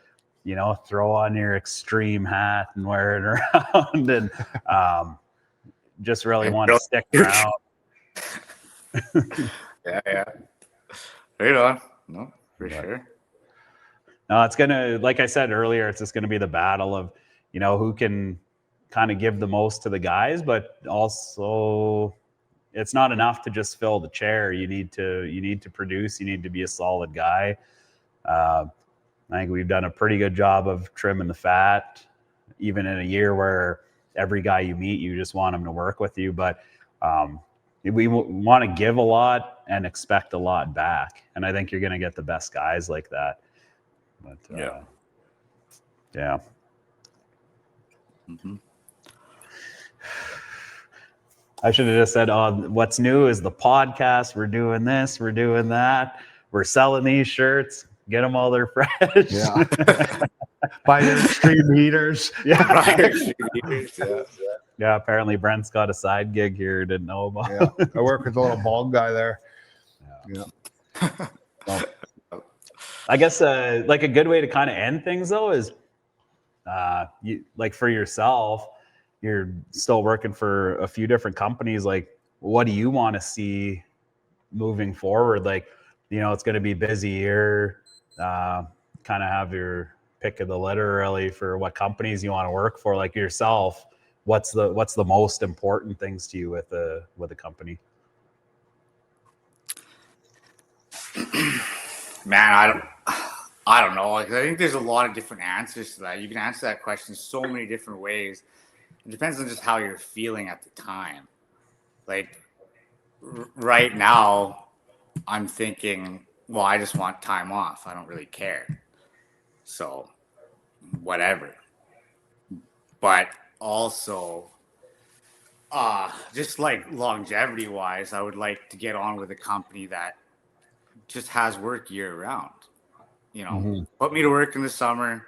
throw on your extreme hat and wear it around, and just really want to stick around. Yeah. Right on. No, for sure. No, it's gonna, like I said earlier, it's just gonna be the battle of, who can kind of give the most to the guys, but also it's not enough to just fill the chair. You need to produce. You need to be a solid guy. I think we've done a pretty good job of trimming the fat, even in a year where every guy you meet, you just want him to work with you. But we want to give a lot and expect a lot back. And I think you're going to get the best guys like that. But yeah. Mm-hmm. I should have just said, what's new is the podcast. We're doing this. We're doing that. We're selling these shirts. Get them while they're fresh. Yeah. Buy your extreme heaters. Yeah. Yeah. Apparently Brent's got a side gig here. Didn't know about. Yeah. I work with a little bald guy there. Yeah. Well, I guess like a good way to kind of end things though is you, like for yourself, you're still working for a few different companies. Like, what do you want to see moving forward? Like, it's going to be busy year. Kind of have your pick of the litter really for what companies you want to work for. Like yourself, what's the most important things to you with a company? Man, I don't know. Like, I think there's a lot of different answers to that. You can answer that question so many different ways. It depends on just how you're feeling at the time. Like right now, I'm thinking, well, I just want time off. I don't really care. So whatever. But also, just like longevity wise, I would like to get on with a company that just has work year round. Put me to work in the summer,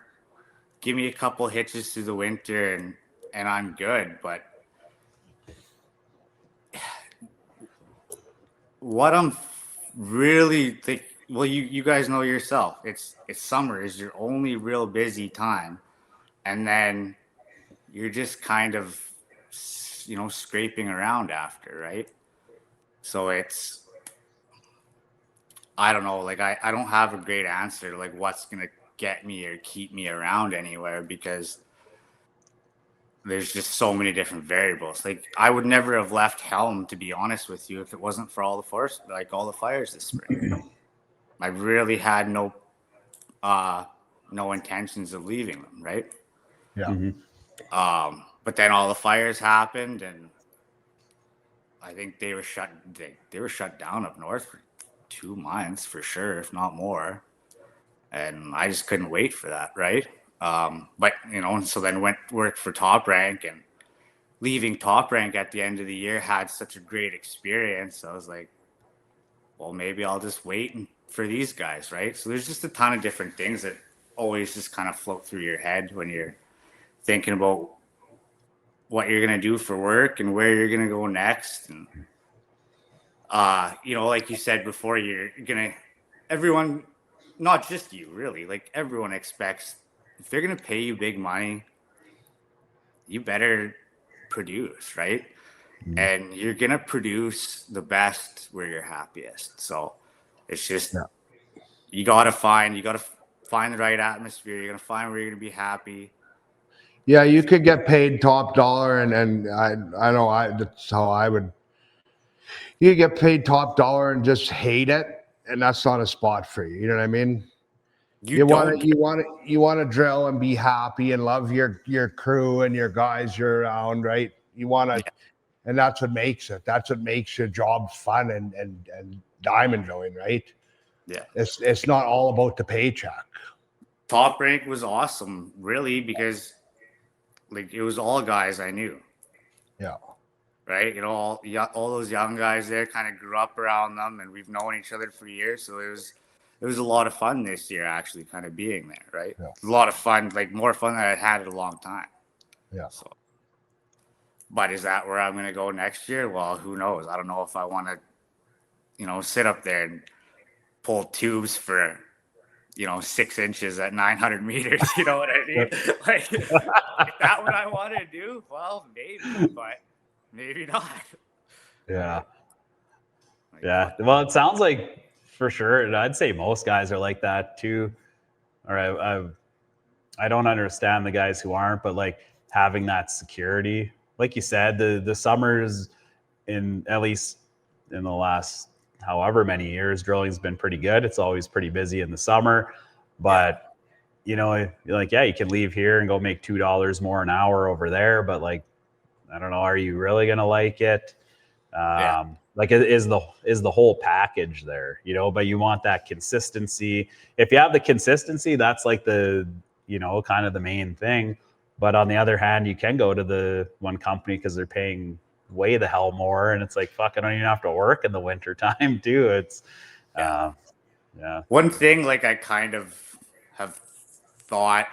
give me a couple hitches through the winter, and I'm good. But what I'm really thinking, well, you guys know yourself, it's summer is your only real busy time, and then you're just kind of scraping around after, right? So it's, I don't know, like I don't have a great answer like what's gonna get me or keep me around anywhere, because there's just so many different variables. Like I would never have left Helm, to be honest with you, if it wasn't for all the fires this spring. I really had no intentions of leaving them, right? Yeah. Mm-hmm. But then all the fires happened, and I think they were shut down up north for 2 months for sure, if not more. And I just couldn't wait for that, right? But so then went work for Top Rank, and leaving Top Rank at the end of the year had such a great experience. I was like, well, maybe I'll just wait for these guys, right? So there's just a ton of different things that always just kind of float through your head when you're thinking about what you're going to do for work and where you're going to go next. And, like you said before, everyone, not just you really, like everyone expects, if they're going to pay you big money, you better produce, right? Mm-hmm. And you're going to produce the best where you're happiest. So it's just, you got to find the right atmosphere. You're going to find where you're going to be happy. Yeah, you could get paid top dollar, and I know that's how I would. You could get paid top dollar and just hate it, and that's not a spot for you. You know what I mean? You want to drill and be happy and love your crew and your guys you're around, right? You want to, and that's what makes it. That's what makes your job fun and diamond drilling, right? Yeah. It's not all about the paycheck. Top Rank was awesome, really, because like it was all guys I knew. Yeah. Right, all those young guys there kind of grew up around them, and we've known each other for years. So it was a lot of fun this year, actually, kind of being there. Right, Yeah. a lot of fun, like more fun than I'd had in a long time. Yeah. So, but is that where I'm going to go next year? Well, who knows? I don't know if I want to, sit up there and pull tubes for 6 inches at 900 meters. You know what I mean? Like, is that what I want to do? Well, maybe, but maybe not. Yeah. Yeah. Well, it sounds like for sure. And I'd say most guys are like that too. Or I don't understand the guys who aren't, but like having that security, like you said, the summers at least in the last however many years, drilling's been pretty good. It's always pretty busy in the summer, but you can leave here and go make $2 more an hour over there, but like, I don't know, are you really gonna like it? Like is the whole package there, but you want that consistency. If you have the consistency, that's like the kind of the main thing. But on the other hand, you can go to the one company because they're paying way the hell more, and it's like, fuck, I don't even have to work in the winter time too. It's One thing, like, I kind of have thought,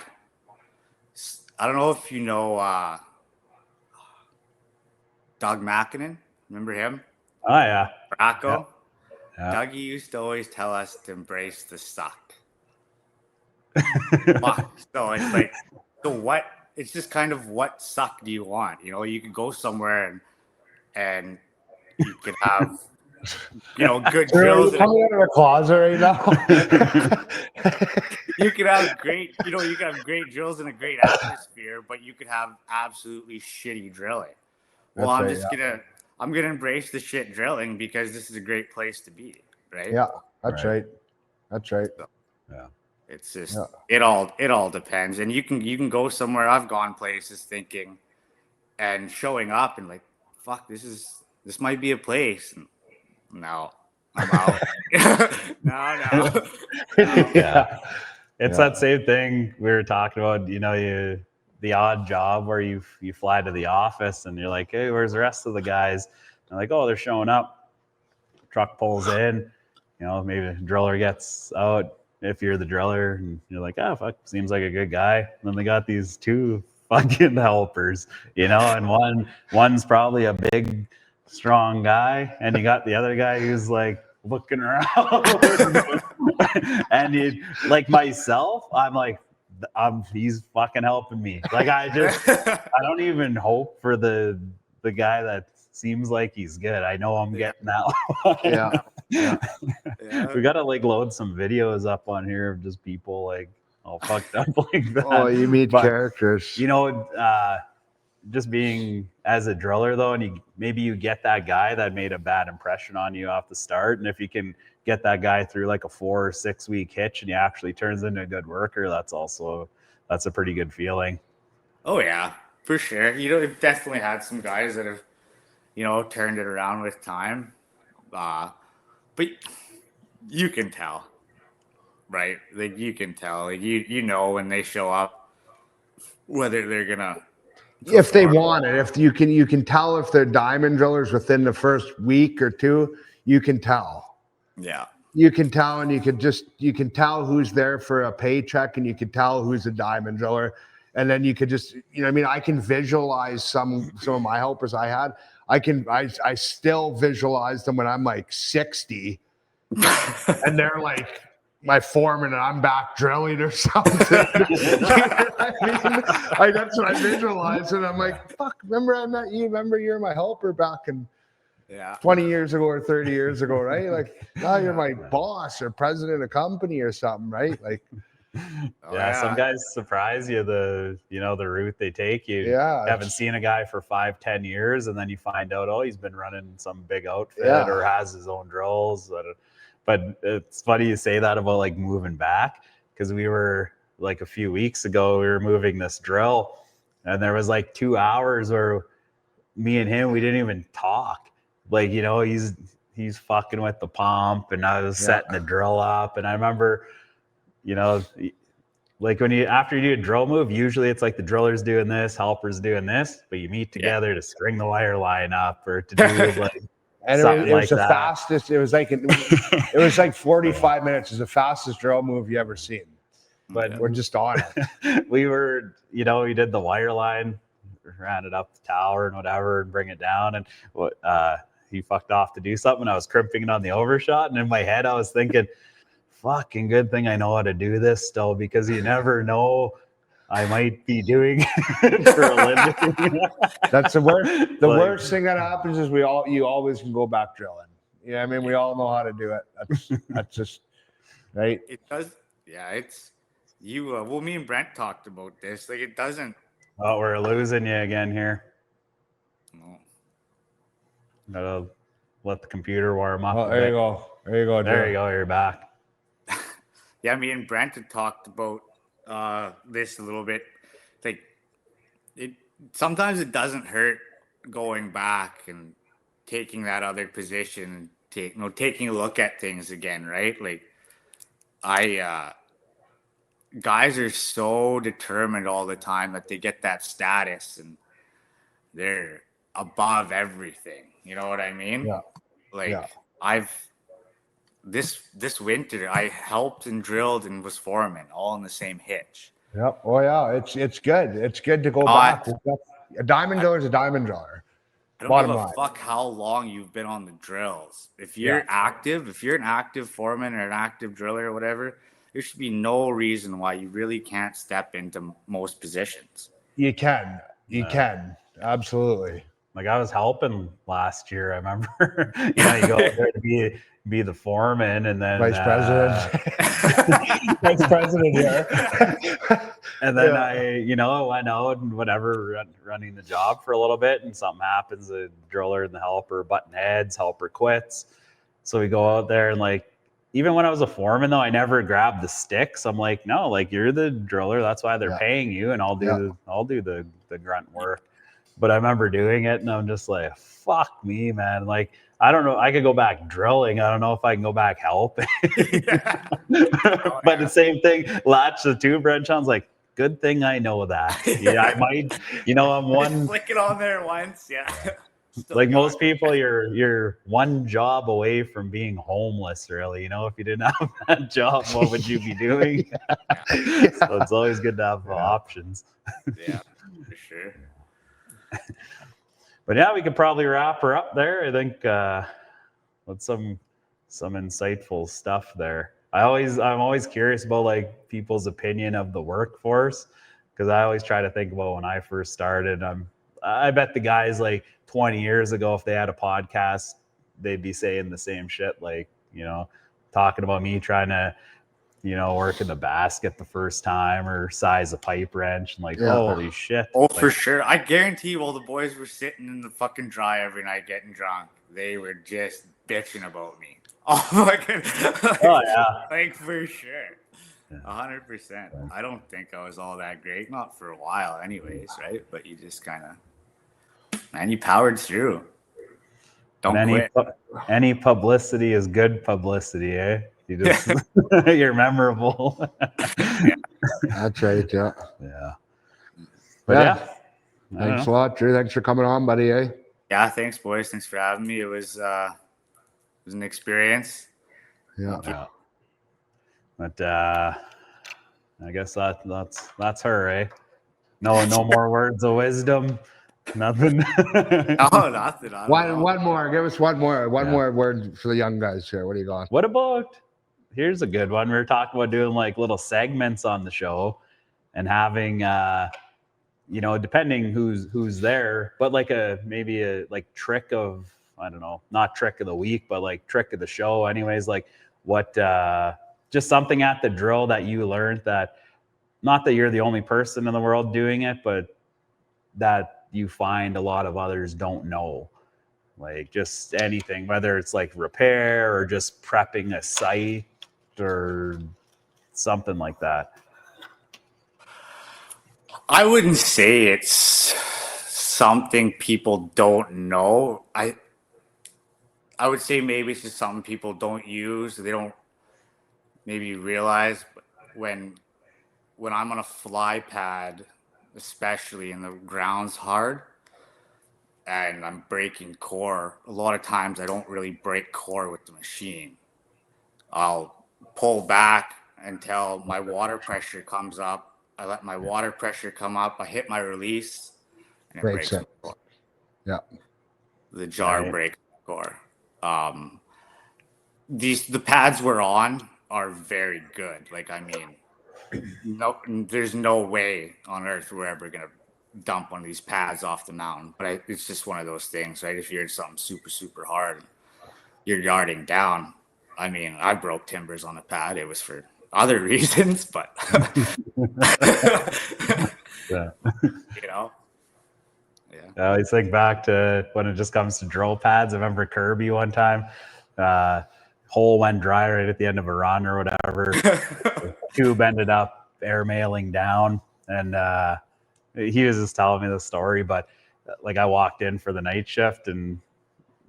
I don't know if you know Doug Mackinnon. Remember him? Oh yeah. Bracco. Yeah. Dougie used to always tell us to embrace the suck. So it's like, what? It's just kind of, what suck do you want? You could go somewhere and you could have, good drills. Coming out of the closet right now. You could have great, you could have great drills and a great atmosphere, but you could have absolutely shitty drilling. Well, I'm gonna embrace the shit drilling because this is a great place to be, right? Yeah, that's right. That's right. So, it's just it all depends, and you can go somewhere. I've gone places thinking and showing up and like, fuck, this might be a place. And no, I'm out. No. Yeah. It's that same thing we were talking about, the odd job where you fly to the office and you're like, hey, where's the rest of the guys? And they're like, oh, they're showing up. Truck pulls in, maybe the driller gets out if you're the driller, and you're like, oh, fuck, seems like a good guy. And then they got these two fucking helpers, and one's probably a big, strong guy, and you got the other guy who's like looking around. And like myself, I'm like, he's fucking helping me. Like I don't even hope for the guy that seems like he's good. I know I'm getting that one. Yeah. We gotta like load some videos up on here of just people like all fucked up like that. Oh, you meet characters. Just being as a driller though, and maybe you get that guy that made a bad impression on you off the start, and if you can get that guy through like a 4 or 6 week hitch and he actually turns into a good worker, that's a pretty good feeling. Oh yeah, for sure. We've definitely had some guys that have turned it around with time, but you can tell, right? Like you can tell, like when they show up whether they're gonna, if they want it, if you can tell if they're diamond drillers within the first week or two, you can tell. Yeah. You can tell, and you can tell who's there for a paycheck, and you can tell who's a diamond driller. And then you could just, I can visualize some of my helpers I had. I still visualize them when I'm like 60 and they're like my foreman and I'm back drilling or something. That's what I visualize. And I'm like, fuck, remember I met you? Remember you're my helper back in 20 years ago or 30 years ago, right? Like now you're my boss or president of a company or something, right? Like, some guys surprise you, the route they take. You haven't seen a guy for 5-10 years, and then you find out, oh, he's been running some big outfit or has his own drills. But it's funny you say that about like moving back. because we were like a few weeks ago, we were moving this drill, and there was like 2 hours where me and him, we didn't even talk. Like, you know, he's fucking with the pump, and I was setting the drill up. And I remember, you know, like when after you do a drill move, usually it's like the driller's doing this, helper's doing this, but you meet together to string the wire line up or to do like and something it was like the that. fastest. It was like 45 minutes. It was the fastest drill move you ever seen. But we're just on it. We were, you know, we did the wire line, ran it up the tower and whatever, and bring it down. And he fucked off to do something. I was crimping it on the overshot, and in my head, I was thinking, fucking good thing I know how to do this still, because you never know, I might be doing it for a living. That's the worst. The worst thing that happens is you always can go back drilling. Yeah, I mean, we all know how to do it. That's just right. It does. Yeah, it's you. Well, me and Brent talked about this. Like, it doesn't. Oh, we're losing you again here. No. Gotta let the computer warm up. Oh, there you go. There you go. There you go. You're back. Yeah, me and Brent had talked about this a little bit. Like, sometimes it doesn't hurt going back and taking that other position, taking a look at things again, right? Like, guys are so determined all the time that they get that status and they're above everything. You know what I mean? Yeah. Like, this winter, I helped and drilled and was foreman all in the same hitch. Yep. Oh yeah, it's good. It's good to go back. A diamond driller is a diamond driller. I don't give a fuck how long you've been on the drills. If you're active, if you're an active foreman or an active driller or whatever, there should be no reason why you really can't step into most positions. You can. You can. Absolutely. Like, I was helping last year. I remember, you know, you go out there to be the foreman, and then vice president, vice president here. And then I, you know, went out and whatever, running the job for a little bit, and something happens. The driller and the helper button heads. Helper quits, so we go out there, and like, even when I was a foreman, though, I never grabbed the sticks. I'm like, no, like, you're the driller. That's why they're paying you, and I'll do the grunt work. But I remember doing it, and I'm just like, fuck me, man. Like, I don't know. I could go back drilling. I don't know if I can go back helping. But the same thing, latch the tube wrench on. Like, good thing I know that. Yeah, I might, you know, I'm one. Flick it on there once, yeah. Like most people, you're one job away from being homeless, really. You know, if you didn't have that job, what would you be doing? So it's always good to have options. Yeah, for sure. But yeah, we could probably wrap her up there. I think with some insightful stuff there. I'm always curious about like people's opinion of the workforce, because I always try to think about when I first started. I bet the guys like 20 years ago, if they had a podcast, they'd be saying the same shit. Like, you know, talking about me trying to, you know, work in the basket the first time or size a pipe wrench, and like, holy shit. Oh, like, for sure. I guarantee while the boys were sitting in the fucking dry every night getting drunk, they were just bitching about me. Oh, fucking, like for sure. 100%. I don't think I was all that great. Not for a while anyways, right? But you just kind of, man, you powered through. Don't quit. Any publicity is good publicity, eh? You just you're memorable. That's right. Yeah. Yeah. But thanks a lot, Drew. Thanks for coming on, buddy. Eh? Yeah. Thanks, boys. Thanks for having me. It was an experience. Yeah. But I guess that's her, eh? No more words of wisdom. Nothing. No, nothing. One more. Give us one more word for the young guys here. What do you got? What about? Here's a good one. We were talking about doing like little segments on the show and having, you know, depending who's there, but like maybe a like trick of, I don't know, not trick of the week, but like trick of the show. Anyways, like what, just something at the drill that you learned, that not that you're the only person in the world doing it, but that you find a lot of others don't know. Like just anything, whether it's like repair or just prepping a site or something like that? I wouldn't say it's something people don't know. I would say maybe it's just something people don't use. They don't maybe realize when I'm on a fly pad, especially and the ground's hard and I'm breaking core, a lot of times I don't really break core with the machine. I'll pull back until my water pressure comes up. I let my water pressure come up. I hit my release and it breaks the core. Yeah. The jar breaks the core. The pads we're on are very good. Like, I mean, no, there's no way on earth we're ever gonna dump one of these pads off the mountain. But it's just one of those things, right? If you're in something super, super hard, you're yarding down. I mean, I broke timbers on a pad. It was for other reasons, but Yeah. you know, yeah. I always think back to when it just comes to drill pads. I remember Kirby one time, hole went dry right at the end of a run or whatever. The tube ended up airmailing down, and he was just telling me the story. But like, I walked in for the night shift and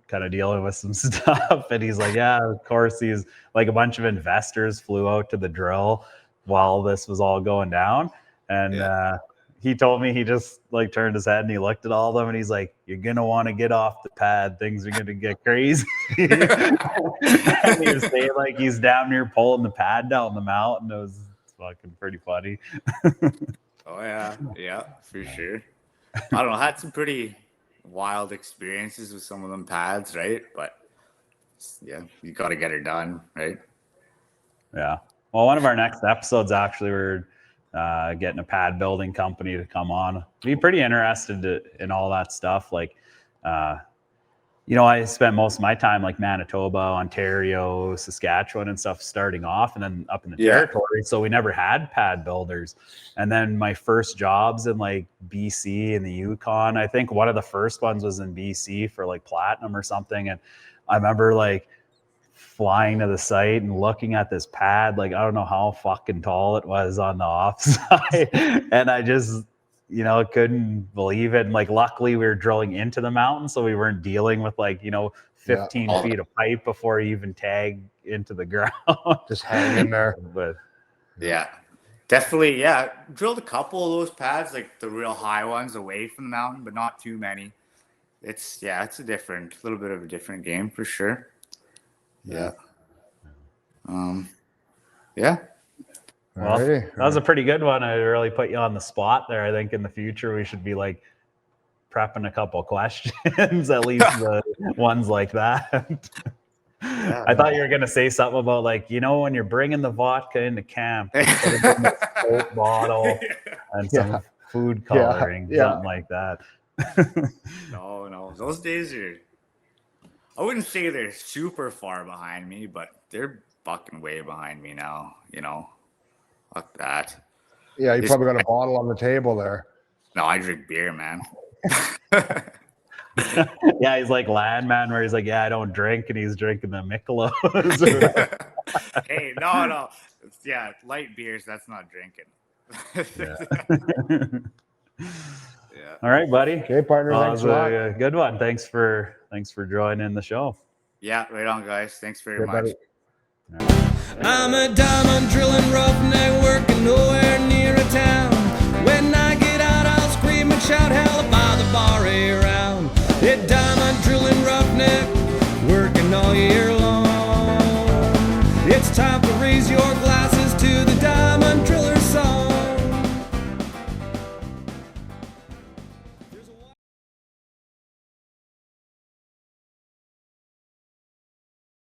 kind of dealing with some stuff, and he's like, yeah, of course. He's like, a bunch of investors flew out to the drill while this was all going down, and he told me he just like turned his head and he looked at all of them and he's like, you're gonna want to get off the pad, things are gonna get crazy. And he was saying like he's damn near pulling the pad down the mountain. It was fucking pretty funny. Oh yeah, for sure. I don't know, I had some pretty wild experiences with some of them pads, right? But yeah, you got to get it done, right? Yeah. Well, one of our next episodes, actually, we're getting a pad building company to come on. Be pretty interested in all that stuff. Like, I spent most of my time like Manitoba, Ontario, Saskatchewan and stuff starting off, and then up in the territory. So we never had pad builders. And then my first jobs in like BC and the Yukon, I think one of the first ones was in BC for like Platinum or something. And I remember like flying to the site and looking at this pad, like, I don't know how fucking tall it was on the offside. And I just, couldn't believe it. And like, luckily we were drilling into the mountain, so we weren't dealing with like, 15 feet of pipe before you even tag into the ground. Just hanging there. But yeah, definitely. Yeah. Drilled a couple of those pads, like the real high ones away from the mountain, but not too many. It's a little bit of a different game for sure. Yeah. Yeah. Well, that was a pretty good one. I really put you on the spot there. I think in the future we should be like prepping a couple questions, at least the ones like that. Yeah. I thought you were going to say something about like, when you're bringing the vodka into camp, you put it in the Coke bottle and some food coloring, something like that. No. Those days are, I wouldn't say they're super far behind me, but they're fucking way behind me now, Fuck that. Yeah, you probably got a bottle on the table there. No, I drink beer, man. Yeah, he's like Landman, where he's like, yeah, I don't drink, and he's drinking the Michelob. Hey, no. Yeah, light beers, that's not drinking. Yeah. All right, buddy. Okay, partner. Well, that was a good one. Thanks for joining the show. Yeah, right on, guys. Thanks very much. Buddy. I'm a diamond drilling roughneck working nowhere near a town. When